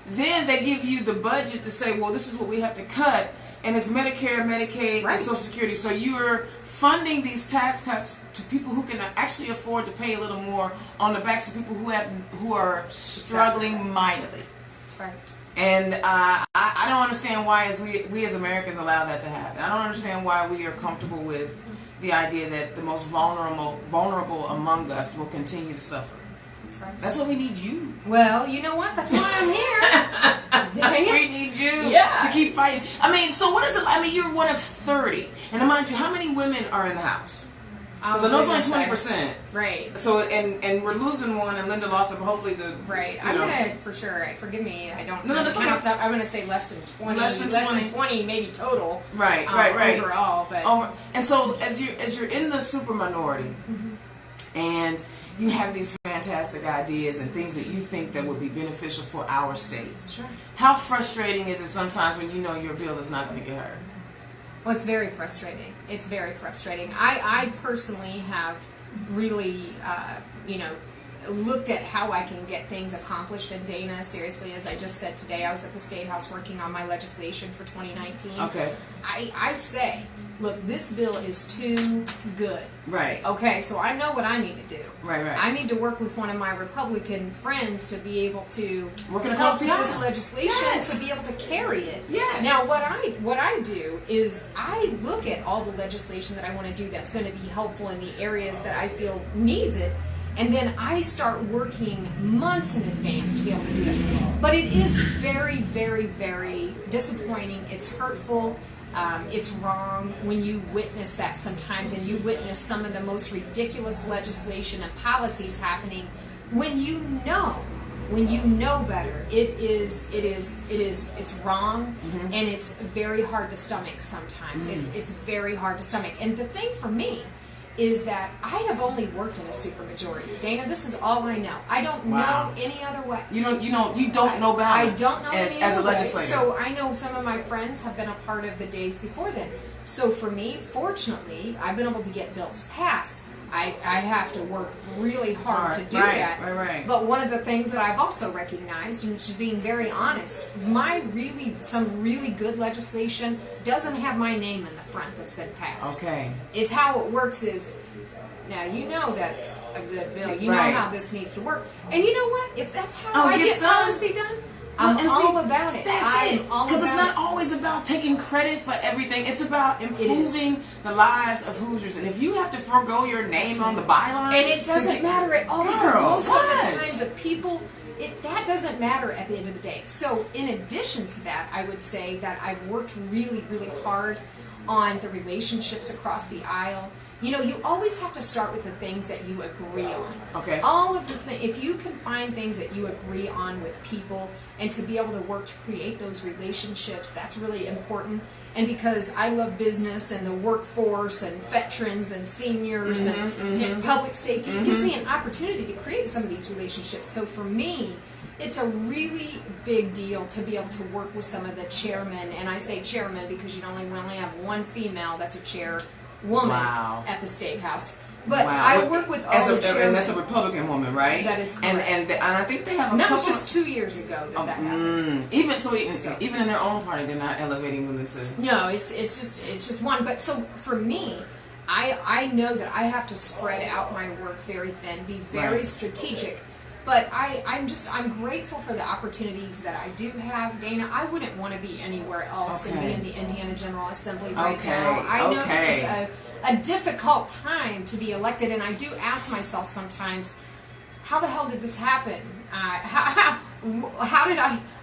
Then they give you the budget to say, well, this is what we have to cut, and it's Medicare, Medicaid, and Social Security. So you're funding these tax cuts to people who can actually afford to pay a little more on the backs of people who are struggling mightily. That's right. And I don't understand why we as Americans allow that to happen. I don't understand why we are comfortable with the idea that the most vulnerable among us will continue to suffer. That's right. That's why we need you. Well, you know what? That's why I'm here. Dang it. We need you to keep fighting. I mean, so what is it? I mean, you're one of 30. And mind you, how many women are in the house? Because I know it's only 20%. Right. So, and we're losing one, and Linda lost it, but hopefully the... Right. I'm going to, for sure, forgive me, I don't know. I'm going to say less than 20. Less than 20 maybe total. Right. Overall, but... And so, as you're in the super minority, and you have these fantastic ideas and things that you think that would be beneficial for our state. Sure. How frustrating is it sometimes when you know your bill is not going to get heard? Well, it's very frustrating. It's very frustrating. I personally have really, looked at how I can get things accomplished in Dana. Seriously, as I just said today, I was at the State House working on my legislation for 2019. Okay. I say, look, this bill is too good. Right. Okay, so I know what I need to do. Right. I need to work with one of my Republican friends to be able to help with this legislation to be able to carry it. Yes. Now, what I do is I look at all the legislation that I want to do that's going to be helpful in the areas that I feel needs it, and then I start working months in advance to be able to do it. But it is very, very, very disappointing. It's hurtful. It's wrong when you witness that sometimes, and you witness some of the most ridiculous legislation and policies happening when you know better. It's wrong, and it's very hard to stomach sometimes. It's very hard to stomach. And the thing for me is that I have only worked in a supermajority. Dana, this is all I know. I don't know any other way. You don't know balance. I don't know as any a other way. legislator. So I know some of my friends have been a part of the days before then. So for me, fortunately, I've been able to get bills passed. I have to work really hard to do that. Right. But one of the things that I've also recognized, and just being very honest, some really good legislation doesn't have my name in the front that's been passed. Okay. It's how it works is, now you know that's a good bill. You know how this needs to work. And you know what? If that's how I get policy done, I'm all about it. Because it's not always about taking credit for everything. It's about improving the lives of Hoosiers. And if you have to forego your name on the byline, and it doesn't matter at all, because most of the time the people, that doesn't matter at the end of the day. So in addition to that, I would say that I've worked really, really hard on the relationships across the aisle. You know, you always have to start with the things that you agree on. Okay. All of the if you can find things that you agree on with people and to be able to work to create those relationships, that's really important. And because I love business and the workforce and veterans and seniors and public safety, it gives me an opportunity to create some of these relationships. So for me, it's a really big deal to be able to work with some of the chairmen, and I say chairman because we only have one female that's a chairwoman at the State House. But I work with all the chairmen. And that's a Republican woman, right? That is correct. And I think they have and that was just 2 years ago that happened. Even in their own party, they're not elevating women to. No, it's just one. But so for me, I know that I have to spread out my work very thin, be very strategic. But I'm grateful for the opportunities that I do have, Dana. I wouldn't want to be anywhere else than be in the Indiana General Assembly right now. I know this is a difficult time to be elected, and I do ask myself sometimes, how the hell did this happen?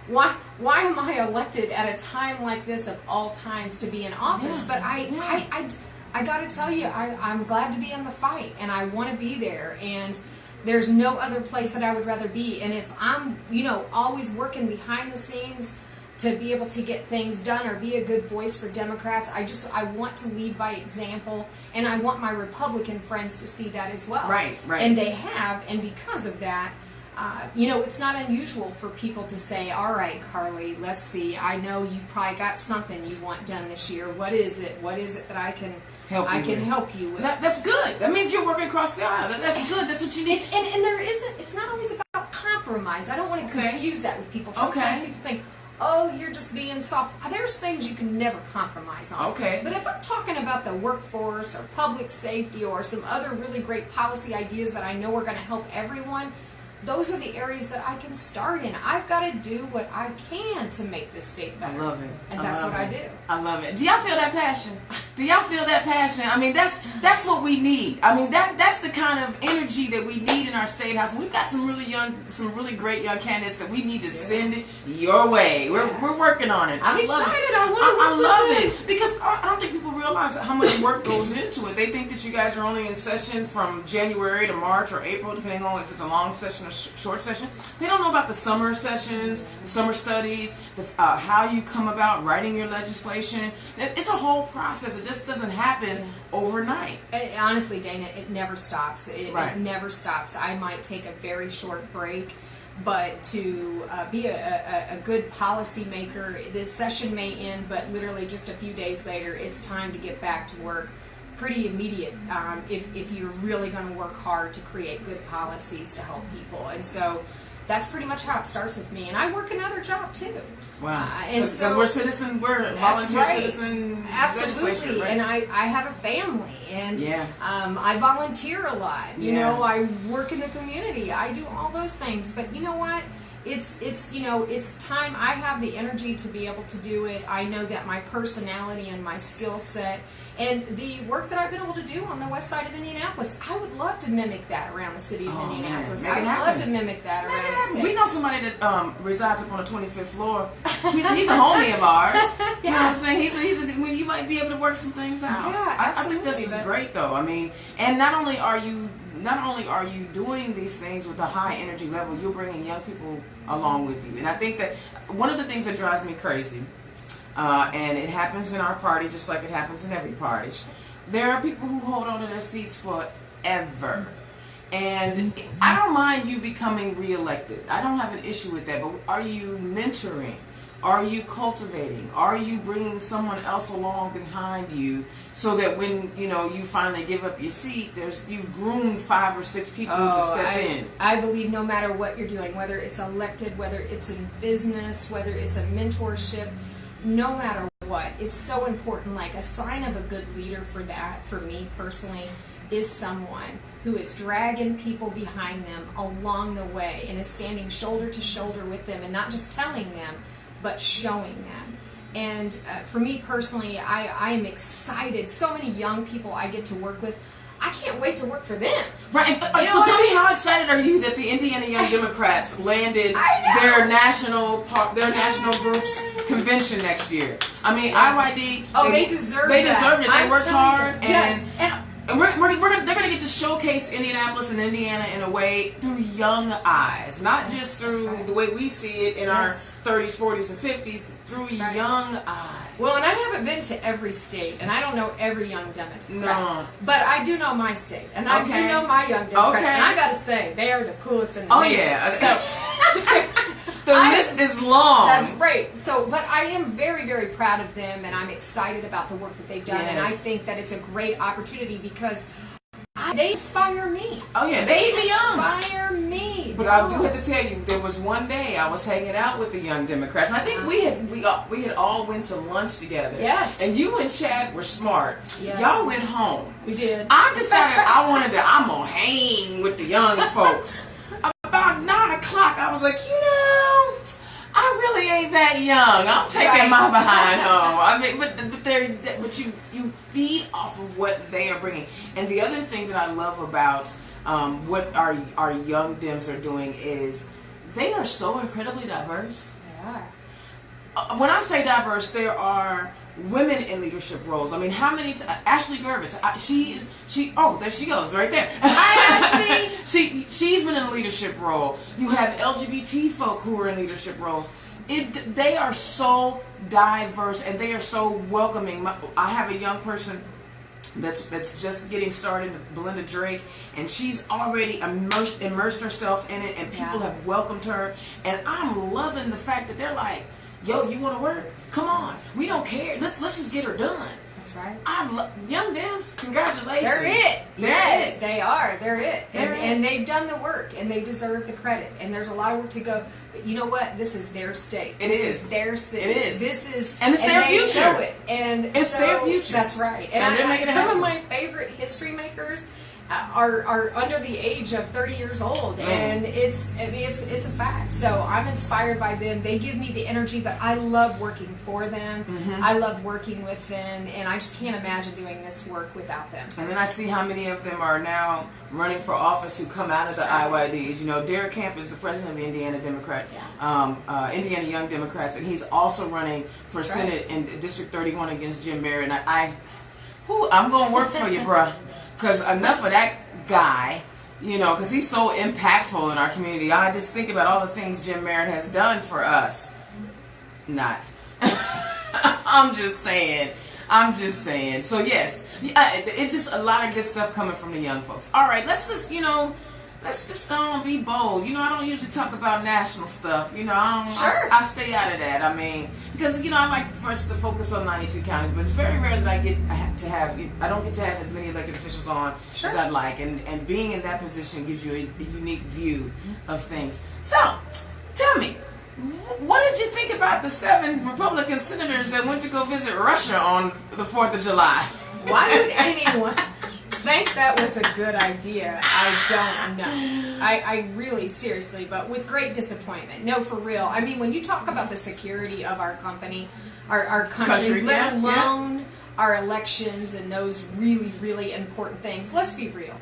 Why am I elected at a time like this of all times to be in office? But I got to tell you, I'm glad to be in the fight, and I want to be there, and there's no other place that I would rather be. And if I'm, always working behind the scenes to be able to get things done or be a good voice for Democrats, I want to lead by example, and I want my Republican friends to see that as well. Right. And they have, and because of that, it's not unusual for people to say, all right, Karlee, let's see, I know you probably got something you want done this year. What is it? What is it that I can help you with? That's good. That means you're working across the aisle. That's good. That's what you need. It's not always about compromise. I don't want to confuse that with people. Sometimes people think, oh, you're just being soft. There's things you can never compromise on. Okay. But if I'm talking about the workforce or public safety or some other really great policy ideas that I know are going to help everyone, those are the areas that I can start in. I've got to do what I can to make this state better. I love it. And that's what I do. I love it. Do y'all feel that passion? Do y'all feel that passion? I mean, that's what we need. I mean, that's the kind of energy that we need in our state house. And we've got some really great young candidates that we need to send your way. We're working on it. I'm excited. I love it because I don't think people realize how much work goes into it. They think that you guys are only in session from January to March or April, depending on if it's a long session or short session. They don't know about the summer sessions, the summer studies, how you come about writing your legislation. It's a whole process. It just doesn't happen overnight. Honestly, Dana, it never stops. It never stops. I might take a very short break, but to be a good policy maker, this session may end, but literally just a few days later, it's time to get back to work. Pretty immediate if you're really going to work hard to create good policies to help people. And so that's pretty much how it starts with me. And I work another job too. Wow. Because we're volunteer citizen. Absolutely. Right? And I have a family, and I volunteer a lot. You know, I work in the community. I do all those things. But you know what? It's time. I have the energy to be able to do it. I know that my personality and my skill set and the work that I've been able to do on the west side of Indianapolis, I would love to mimic that around the city of Indianapolis. I would love to mimic that around the state. We know somebody that resides up on the 25th floor. He's a homie of ours. You know what I'm saying? You might be able to work some things out. Yeah, absolutely. I think this is great, though. I mean, and not only are you doing these things with a high energy level, you're bringing young people along with you. And I think that one of the things that drives me crazy, and it happens in our party just like it happens in every party, There are people who hold on to their seats forever. And I don't mind you becoming reelected. I don't have an issue with that. But are you mentoring? Are you cultivating? Are you bringing someone else along behind you so that when you finally give up your seat, you've groomed 5 or 6 people to step in? I believe no matter what you're doing, whether it's elected, whether it's in business, whether it's a mentorship, no matter what, it's so important. Like a sign of a good leader for me personally, is someone who is dragging people behind them along the way and is standing shoulder to shoulder with them and not just telling them, but showing them. And for me personally, I am excited. So many young people I get to work with. I can't wait to work for them. Right. So tell me, how excited are you that the Indiana Young Democrats landed their national group's convention next year? I mean, IYD. Oh, they deserve it. They deserved it. They worked hard. Yes. And they're going to get to showcase Indianapolis and Indiana in a way through young eyes, not just through the way we see it in our 30s, 40s, and 50s, through young eyes. Well, and I haven't been to every state, and I don't know every young Democrat. No. But I do know my state, and I do know my young Democrats, and I got to say, they are the coolest in the nation. Yeah. The list is long. That's great. So, but I am very, very proud of them, and I'm excited about the work that they've done, and I think that it's a great opportunity because they inspire me. Oh yeah, they keep me young. Inspire me. But I do have to tell you, there was one day I was hanging out with the Young Democrats, and I think we had all went to lunch together. Yes. And you and Chad were smart. Yes. Y'all went home. We did. I decided I'm gonna hang with the young folks. About 9 o'clock, I was like, I really ain't that young. I'm taking my behind home. I mean, but you feed off of what they are bringing. And the other thing that I love about what our young Dems are doing is they are so incredibly diverse. They are. When I say diverse, there are women in leadership roles. I mean, how many? Ashley Gervitz. Oh, there she goes, right there. Hi, Ashley. She's been in a leadership role. You have LGBT folk who are in leadership roles. They are so diverse and they are so welcoming. I have a young person that's just getting started, Belinda Drake, and she's already immersed herself in it, and people have welcomed her. And I'm loving the fact that they're like, yo, you want to work? Come on. We don't care. Let's just get her done. That's right. Young Dems, congratulations. They're it. They're it. They are. They're it. And they've done the work, and they deserve the credit. And there's a lot of work to go. But you know what? This is their state. This is their city. It is. And it's their future. Know it. And it's their future. That's right. And some of my favorite history makers are under the age of 30 years old, and it's a fact. So I'm inspired by them. They give me the energy, but I love working for them. I love working with them, and I just can't imagine doing this work without them. And then I see how many of them are now running for office who come out of the IYDs. You know, Derek Camp is the president of the Indiana Democrat, Indiana Young Democrats, and he's also running for Senate in District 31 against Jim Merritt. And I'm going to work for you, bruh. Because enough of that guy, because he's so impactful in our community. I just think about all the things Jim Merritt has done for us. Not. I'm just saying. So yes, it's just a lot of good stuff coming from the young folks. All right, let's just go and be bold. I don't usually talk about national stuff. I stay out of that. I mean, because I like for us to focus on 92 counties, but it's very rare that I don't get to have as many elected officials on as I'd like, and being in that position gives you a unique view of things. So, tell me, what did you think about the 7 Republican senators that went to go visit Russia on the 4th of July? Why would anyone think that was a good idea? I don't know. I really, seriously, but with great disappointment. No, for real. I mean, when you talk about the security of our company, our country, let alone our elections and those really, really important things, let's be real.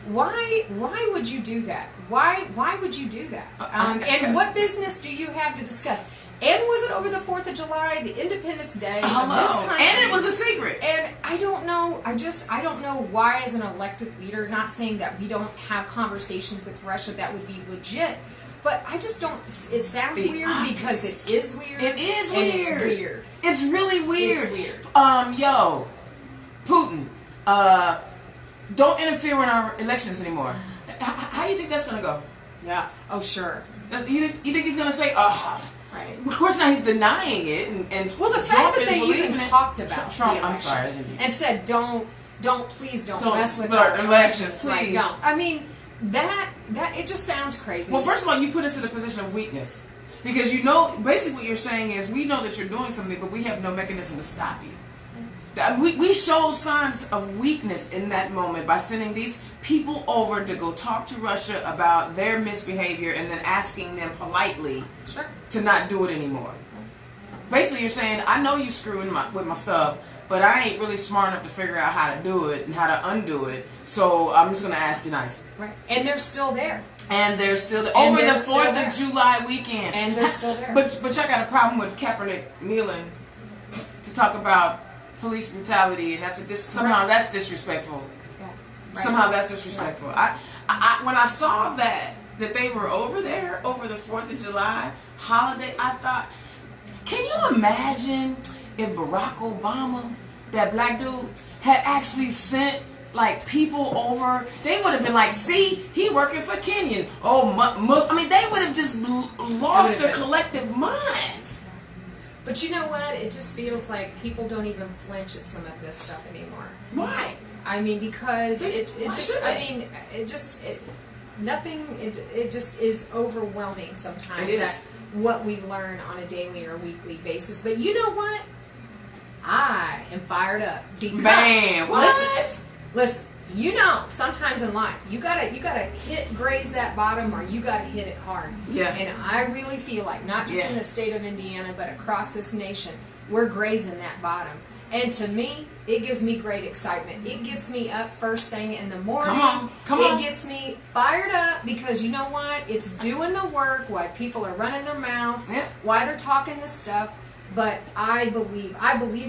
Why would you do that? Why would you do that? And what business do you have to discuss? And was it over the 4th of July, the Independence Day of this country? And it was a secret. And I don't know. I don't know why, as an elected leader, not saying that we don't have conversations with Russia that would be legit, but I just don't. It sounds weird because it is weird. It is weird. And it's weird. It's really weird. It's weird. Putin. don't interfere in our elections anymore. How do you think that's going to go? Yeah. Oh, sure. You think he's going to say, right. Of course not, he's denying it. And well, the fact that they even talked about Trump, the I'm sorry. and said, please don't mess with our elections. Please. Like, don't. I mean, that it just sounds crazy. Well, first of all, you put us in a position of weakness. Because basically what you're saying is, we know that you're doing something, but we have no mechanism to stop you. We showed signs of weakness in that moment by sending these people over to go talk to Russia about their misbehavior and then asking them politely to not do it anymore. Basically, you're saying, I know you screwing with my stuff, but I ain't really smart enough to figure out how to do it and how to undo it, so I'm just going to ask you nicely. Right. And they're still there. And they're still there. Over the 4th of July weekend. And they're still there. But y'all got a problem with Kaepernick kneeling to talk about police brutality, and somehow that's disrespectful. Yeah. Right. Somehow that's disrespectful. Right. I when I saw that they were over there over the 4th of July holiday, I thought, can you imagine if Barack Obama, that black dude, had actually sent like people over? They would have been like, see, he working for Kenyan. I mean, they would have just lost their collective minds. But you know what? It just feels like people don't even flinch at some of this stuff anymore. Why? I mean, because it just is overwhelming sometimes at what we learn on a daily or weekly basis. But you know what? I am fired up because listen, you know, sometimes in life you gotta graze that bottom, or you gotta hit it hard. Yeah. And I really feel like not just in the state of Indiana, but across this nation, we're grazing that bottom. And to me, it gives me great excitement. It gets me up first thing in the morning. Come on. It gets me fired up because you know what? It's doing the work while people are running their mouth, while they're talking this stuff. But I believe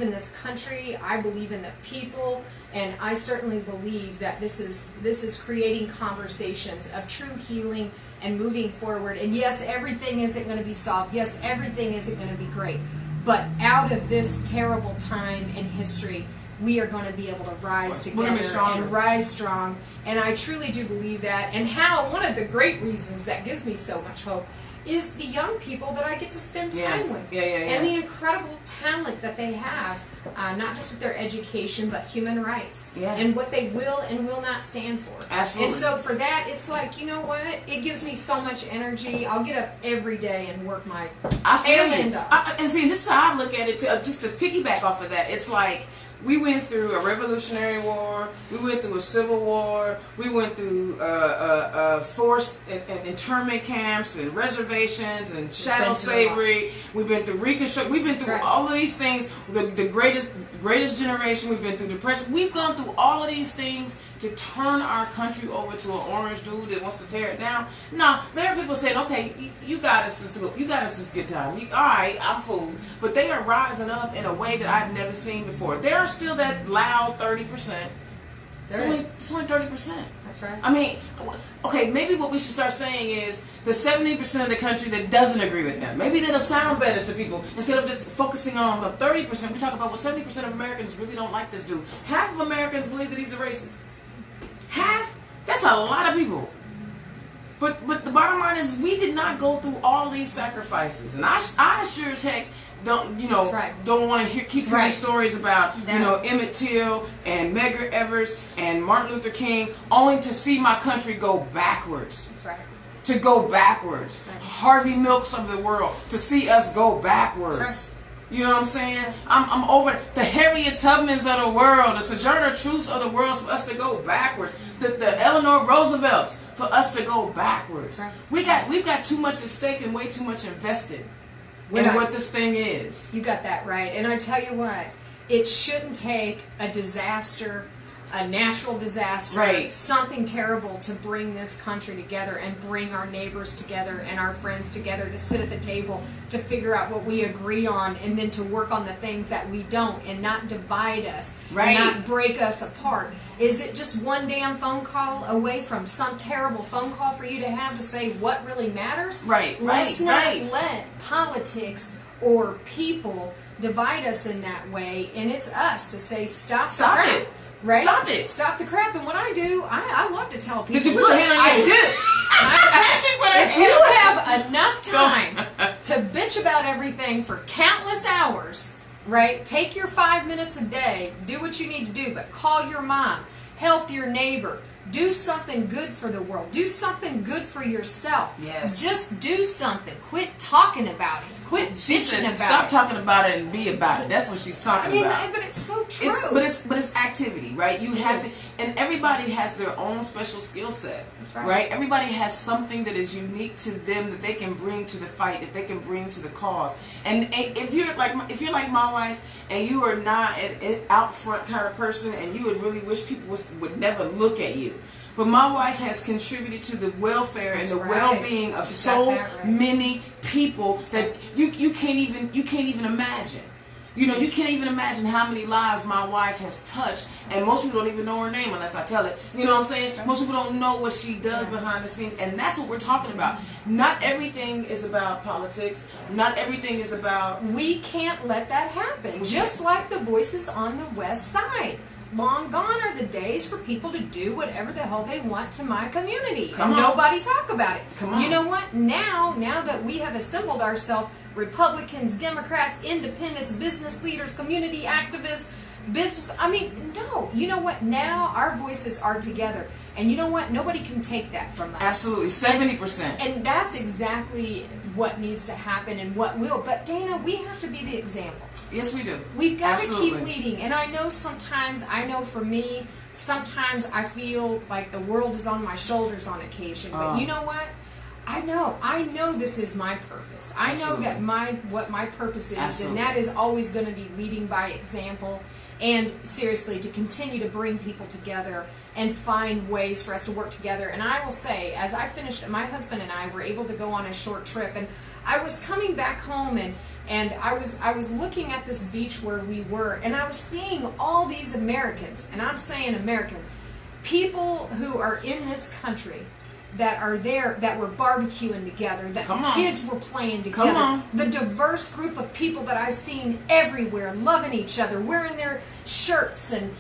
in this country. I believe in the people. And I certainly believe that this is creating conversations of true healing and moving forward. And yes, everything isn't going to be solved. Yes, everything isn't going to be great. But out of this terrible time in history, we are going to be able to rise together and rise strong. And I truly do believe that. And one of the great reasons that gives me so much hope is the young people that I get to spend time with. And the incredible talent that they have, not just with their education, but human rights. And what they will and will not stand for. Absolutely. And so for that, it's like, you know what? It gives me so much energy. I'll get up every day and work my tail end off. And see, this is how I look at it, just to piggyback off of that. It's like, we went through a Revolutionary War. We went through a Civil War. We went through forced internment camps and reservations and chattel slavery. We've been through Reconstruction. We've been through all of these things. The greatest generation. We've been through Depression. We've gone through all of these things to turn our country over to an orange dude that wants to tear it down. Now, there are people saying, okay, you got us this good time. All right, I'm fooled. But they are rising up in a way that I've never seen before. There are still that loud 30%. It's only 30%. That's right. I mean, okay, maybe what we should start saying is the 70% of the country that doesn't agree with him. Maybe that'll sound better to people. Instead of just focusing on the 30%, we talk about, well, 70% of Americans really don't like this dude. Half of Americans believe that he's a racist. Half? That's a lot of people. But the bottom line is, we did not go through all these sacrifices. And I sure as heck don't want to keep hearing stories about Emmett Till and Medgar Evers and Martin Luther King, only to see my country go backwards. That's right. To go backwards. Right. Harvey Milks of the world, to see us go backwards. That's right. You know what I'm saying? I'm over it. The Harriet Tubmans of the world, the Sojourner Truths of the world, for us to go backwards. The Eleanor Roosevelts, for us to go backwards. Right. We've got too much at stake and way too much invested in what this thing is. You got that right. And I tell you what, it shouldn't take a disaster, a natural disaster, something terrible to bring this country together and bring our neighbors together and our friends together to sit at the table to figure out what we agree on, and then to work on the things that we don't, and not divide us, and not break us apart. Is it just one damn phone call away from some terrible phone call for you to have to say what really matters? Let's not let politics or people divide us in that way, and it's us to say stop it. Right? Stop it. Stop the crap. And what I do, I love to tell people. Did you put your hand on your head? I did. If you have enough time to bitch about everything for countless hours, right? Take your 5 minutes a day, do what you need to do, but call your mom, help your neighbor, do something good for the world, do something good for yourself. Yes. Just do something. Quit talking about it. Quit bitching about it. Stop talking about it and be about it. That's what she's talking about. But it's so true. But it's activity, right? You have to, and everybody has their own special skill set. That's right. Right? Everybody has something that is unique to them that they can bring to the fight, that they can bring to the cause. And if you're like my wife, and you are not an out front kind of person, and you would really wish people would never look at you. But my wife has contributed to the welfare and the well-being of so many people that you can't even imagine. You know, you can't even imagine how many lives my wife has touched, and most people don't even know her name unless I tell it. You know what I'm saying? Most people don't know what she does behind the scenes, and that's what we're talking about. Not everything is about politics. Not everything is about... We can't let that happen. Just like the voices on the West Side. Long gone are the days for people to do whatever the hell they want to my community. And nobody talk about it. You know what? Now that we have assembled ourselves, Republicans, Democrats, independents, business leaders, community activists, no. You know what? Now our voices are together. And you know what? Nobody can take that from us. Absolutely. 70%. And that's exactly what needs to happen and what will. But Dana, we have to be the examples. Yes, we do. We've got to keep leading. And I know for me, sometimes I feel like the world is on my shoulders on occasion. But you know what? I know this is my purpose. I know that what my purpose is, and that is always going to be leading by example. And seriously, to continue to bring people together and find ways for us to work together. And I will say, as I finished, my husband and I were able to go on a short trip, and I was coming back home, and I was looking at this beach where we were, and I was seeing all these Americans, and I'm saying Americans, people who are in this country that are there, that were barbecuing together, that the kids were playing together, the diverse group of people that I've seen everywhere, loving each other, wearing their shirts, and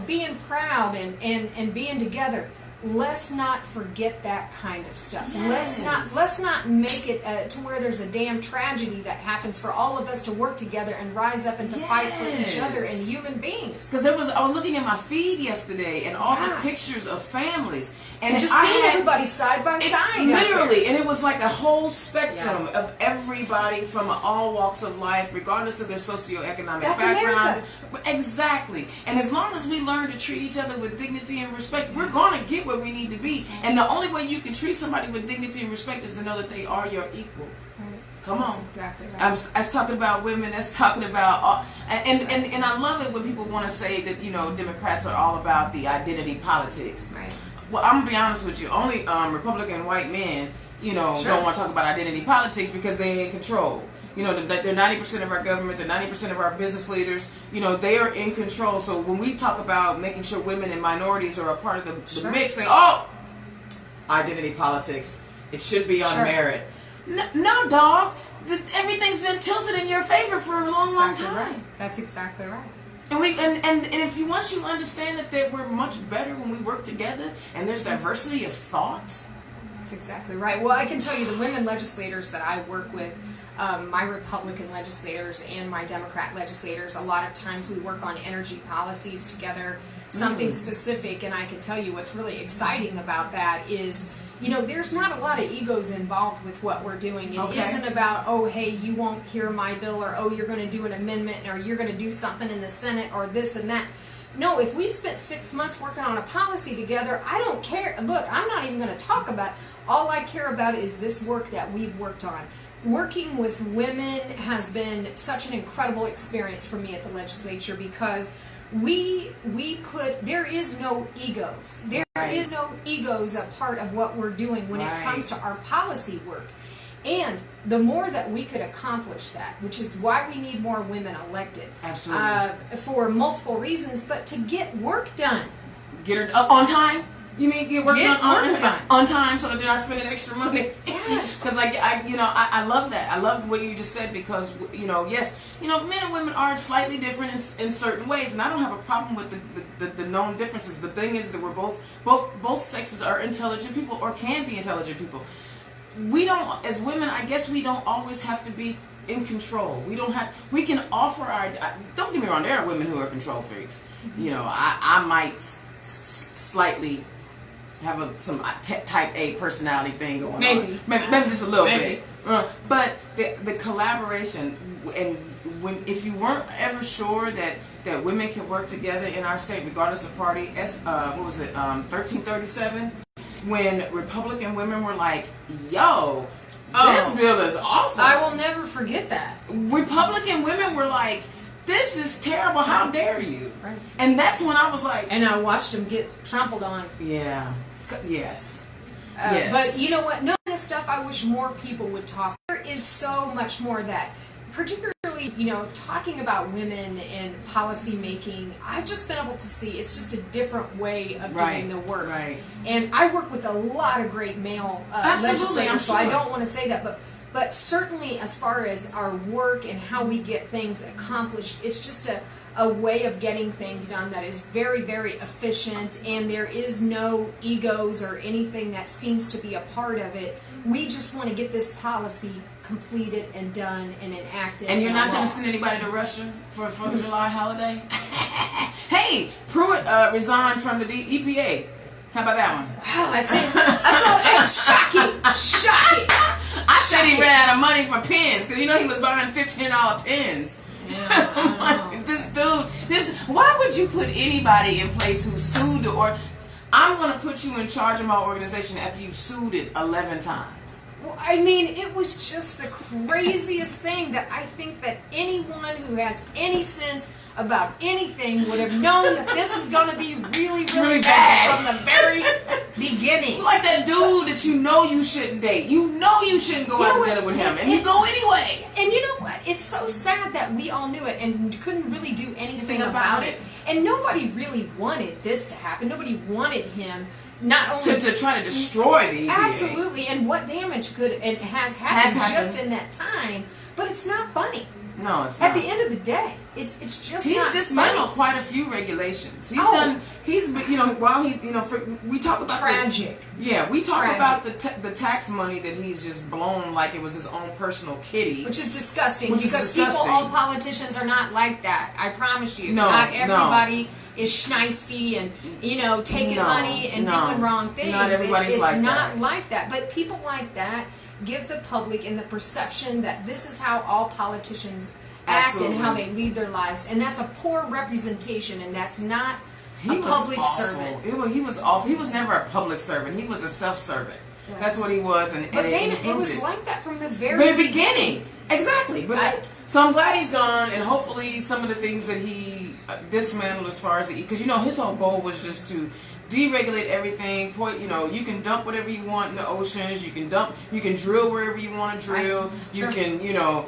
being proud and being together. Let's not forget that kind of stuff. Yes. Let's not make it to where there's a damn tragedy that happens for all of us to work together and rise up and to fight for each other and human beings. Because I was looking at my feed yesterday and all the pictures of families and just seeing everybody side by side. Literally, and it was like a whole spectrum of everybody from all walks of life, regardless of their socioeconomic background. America. Exactly. And as long as we learn to treat each other with dignity and respect, we're going to get where we need to be. And the only way you can treat somebody with dignity and respect is to know that they are your equal. Come on. That's exactly right. That's talking about women. That's talking about and I love it when people want to say that Democrats are all about the identity politics. Right. Well, I'm gonna be honest with you. Only Republican white men, don't want to talk about identity politics because they in control. They're 90% of our government. They're 90% of our business leaders. They are in control. So when we talk about making sure women and minorities are a part of the mix, say, identity politics. It should be on merit. No, dog. Everything's been tilted in your favor for a long time. Right. That's exactly right. And if once you understand that we're much better when we work together and there's diversity of thought. That's exactly right. Well, I can tell you the women legislators that I work with, my Republican legislators and my Democrat legislators, a lot of times we work on energy policies together, something specific, and I can tell you what's really exciting about that is, there's not a lot of egos involved with what we're doing. It isn't about, hey, you won't hear my bill, or, you're going to do an amendment, or you're going to do something in the Senate, or this and that. No, if we've spent 6 months working on a policy together, I don't care. Look, I'm not even going to talk about it. All I care about is this work that we've worked on. Working with women has been such an incredible experience for me at the legislature because there is no egos. There is no egos a part of what we're doing when it comes to our policy work. And the more that we could accomplish that, which is why we need more women elected. Absolutely. For multiple reasons, but to get work done. Get her on time? You mean get work done on time so that they're not spending extra money? Yes. Because I love that. I love what you just said because, yes, men and women are slightly different in certain ways. And I don't have a problem with the known differences. The thing is that we're both sexes are intelligent people, or can be intelligent people. We don't, as women, I guess we don't always have to be in control. We can offer our, don't get me wrong, there are women who are control freaks. You know, I might slightly have some type A personality thing going on. Maybe just a little bit. But the collaboration, and if you weren't ever sure that women can work together in our state, regardless of party, 1337, when Republican women were like, yo, this bill is awful. I will never forget that. Republican women were like, this is terrible, how dare you? Right. And that's when I was like... And I watched them get trampled on. Yeah. Yes. But you know what? No, this stuff I wish more people would talk. There is so much more that, particularly, you know, talking about women and policy making, I've just been able to see it's just a different way of doing the work. Right. And I work with a lot of great male legislators, so I don't want to say that, but certainly as far as our work and how we get things accomplished, it's just a way of getting things done that is very, very efficient, and there is no egos or anything that seems to be a part of it. We just want to get this policy completed and done and enacted. And you're not going to send anybody to Russia for 4th of July holiday? Hey, Pruitt resigned from the EPA. How about that one? I saw that. Shocking. I said he ran out of money for pens, because you know he was buying $15 pens. Yeah, this dude, why would you put anybody in place who sued or I'm going to put you in charge of my organization after you've sued it 11 times? Well, I mean, it was just the craziest thing that I think that anyone who has any sense about anything would have known that this was going to be really, really bad from the very beginning. Like that dude that you know you shouldn't date. You know you shouldn't go out to dinner with him, and you go anyway. And you know what? It's so sad that we all knew it and couldn't really do anything about it. And nobody really wanted this to happen. Nobody wanted him not only to try to destroy the EPA. Absolutely. And what damage could and has happened just in that time. But it's not funny. No, it's not. At the end of the day, it's just he's not dismantled funny. quite a few regulations. He's you know, while he's, you know, we talk about tragic. We talk about the tax money that he's just blown like it was his own personal kitty, which is disgusting. All politicians are not like that. I promise you. No, not everybody is schneisty and, you know, taking money and doing wrong things. Not everybody's it's not like that. But people like that give the public and the perception that this is how all politicians act and how they lead their lives, and that's a poor representation, and that's not a public servant. He was awful. He was never a public servant. He was a self-servant. Yes. That's what he was. But Dana, it was like that from the very beginning. Exactly. But so I'm glad he's gone, and hopefully some of the things that he dismantled as far as because you know his whole goal was just to deregulate everything. You know, you can dump whatever you want in the oceans. You can drill wherever you want to drill. You can, you know,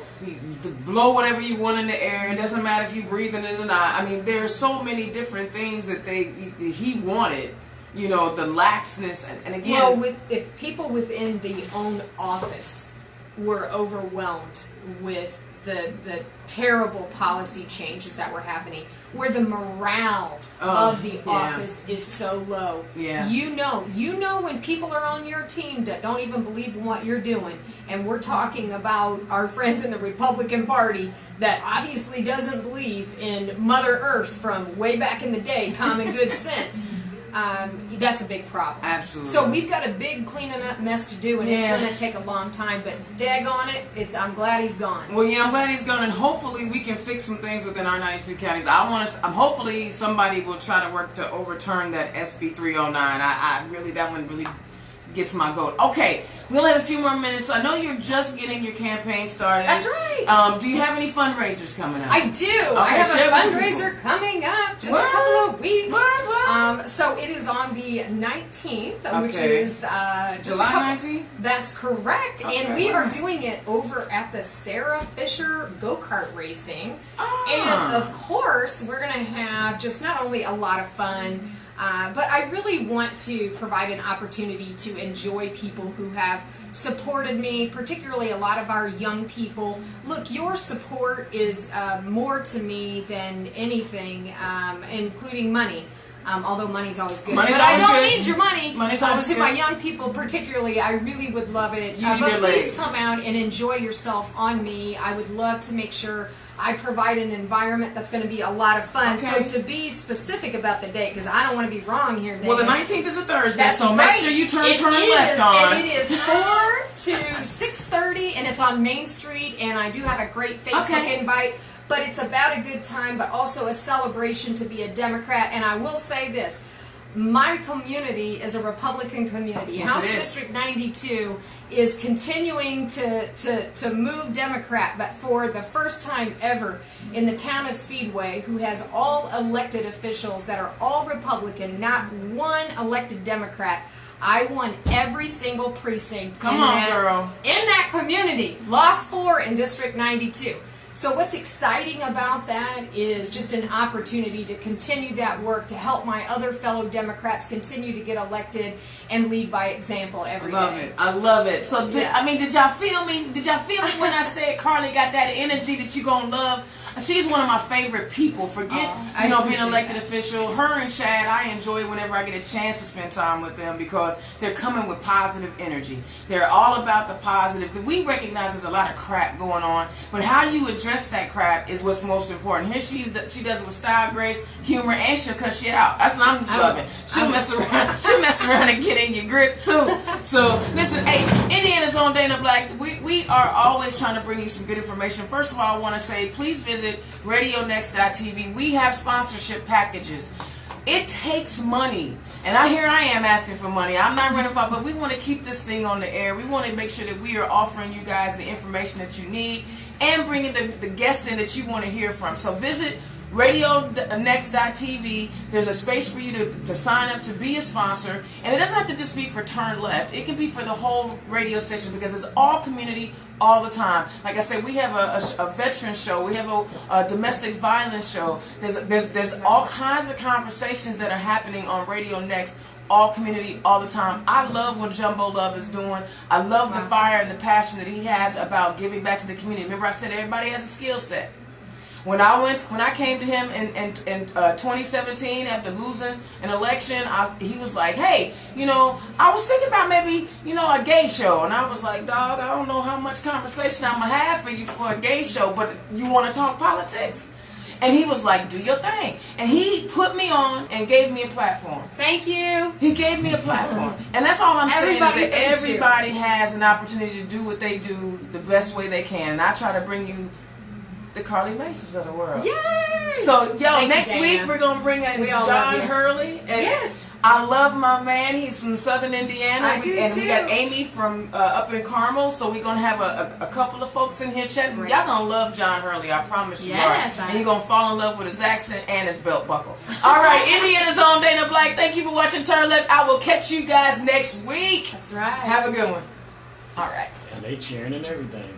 blow whatever you want in the air. It doesn't matter if you breathe in it or not. I mean, there are so many different things that he wanted. You know, the laxness and again. Well, if people within the own office were overwhelmed with the terrible policy changes that were happening, where the morale of the office is so low. Yeah. You know when people are on your team that don't even believe in what you're doing, and we're talking about our friends in the Republican Party that obviously doesn't believe in Mother Earth from way back in the day, common good sense. That's a big problem. Absolutely. So we've got a big cleaning up mess to do, and it's going to take a long time. But daggone it, I'm glad he's gone. Well, yeah, I'm glad he's gone, and hopefully we can fix some things within our 92 counties. Hopefully somebody will try to work to overturn that SB 309. That one really gets my goat. Okay, we'll have a few more minutes. I know you're just getting your campaign started. That's right. Do you have any fundraisers coming up? I do. Okay, I have a fundraiser coming up just a couple of weeks. So it is on the 19th, which is July 19th? That's correct. Okay, and we are doing it over at the Sarah Fisher Go-Kart Racing. And of course, we're going to have just not only a lot of fun, but I really want to provide an opportunity to enjoy people who have supported me, particularly a lot of our young people. Look, your support is more to me than anything, including money. Although money's always good. Money's but always I don't good. need your money. Money's always to good. my young people particularly, I really would love it. You need But their please legs. come out and enjoy yourself on me. I would love to make sure I provide an environment that's going to be a lot of fun. Okay. So to be specific about the date, because I don't want to be wrong here. Well, the Dana. 19th is a Thursday, That's so right. make sure you turn It left is, on. and it is 4 to 6:30, and it's on Main Street, and I do have a great Facebook Okay. invite. But it's about a good time, but also a celebration to be a Democrat. And I will say this. My community is a Republican community. Yes, House it is. District 92 is continuing to move Democrat, but for the first time ever in the town of Speedway, who has all elected officials that are all Republican, not one elected Democrat, I won every single precinct Come on, girl. in that community. Lost 4 in District 92. So what's exciting about that is just an opportunity to continue that work, to help my other fellow Democrats continue to get elected and lead by example every day. I love it. So, Yeah. did y'all feel me? Did y'all feel me when I said Karlee got that energy that you gonna love? She's one of my favorite people. Forget, I being an appreciate elected that. official. Her and Chad, I enjoy whenever I get a chance to spend time with them because they're coming with positive energy. They're all about the positive. We recognize there's a lot of crap going on, but how you address that crap is what's most important. Here she does it with style, grace, humor, and she'll cuss you out. That's what I'm just loving. She'll mess around. She'll mess around and get in your grip too. So listen, hey, Indiana's own Dana Black. We are always trying to bring you some good information. First of all, I want to say please visit RadioNext.tv. We have sponsorship packages. It takes money. And here I am asking for money. I'm not running for, but we want to keep this thing on the air. We want to make sure that we are offering you guys the information that you need and bringing the guests in that you want to hear from. So visit RadioNext.tv. There's a space for you to sign up to be a sponsor. And it doesn't have to just be for Turn Left. It can be for the whole radio station because it's all community all the time. Like I said, we have a veteran show. We have a domestic violence show. There's all kinds of conversations that are happening on Radio Next, all community, all the time. I love what Jumbo Love is doing. I love the fire and the passion that he has about giving back to the community. Remember I said everybody has a skill set. When I came to him in 2017 after losing an election, he was like, hey, I was thinking about maybe, a gay show. And I was like, dog, I don't know how much conversation I'm going to have for you for a gay show, but you want to talk politics? And he was like, do your thing. And he put me on and gave me a platform. Thank you. He gave me a platform. And that's all I'm saying is that thanks you. everybody has an opportunity to do what they do the best way they can. And I try to bring you the Karlee Macers of the world. Yay! So, Thank next you, week Dana. we're going to bring in We all John love you. Hurley. And Yes. I love my man. He's from Southern Indiana. I do and too. we got Amy from up in Carmel. So we're going to have a couple of folks in here chatting. Great. Y'all going to love John Hurley. I promise you Yes, are. And you're going to fall in love with his accent and his belt buckle. All right. Indiana's own Dana Black. Thank you for watching Turn Left. I will catch you guys next week. That's right. Have a good one. All right. And they cheering and everything.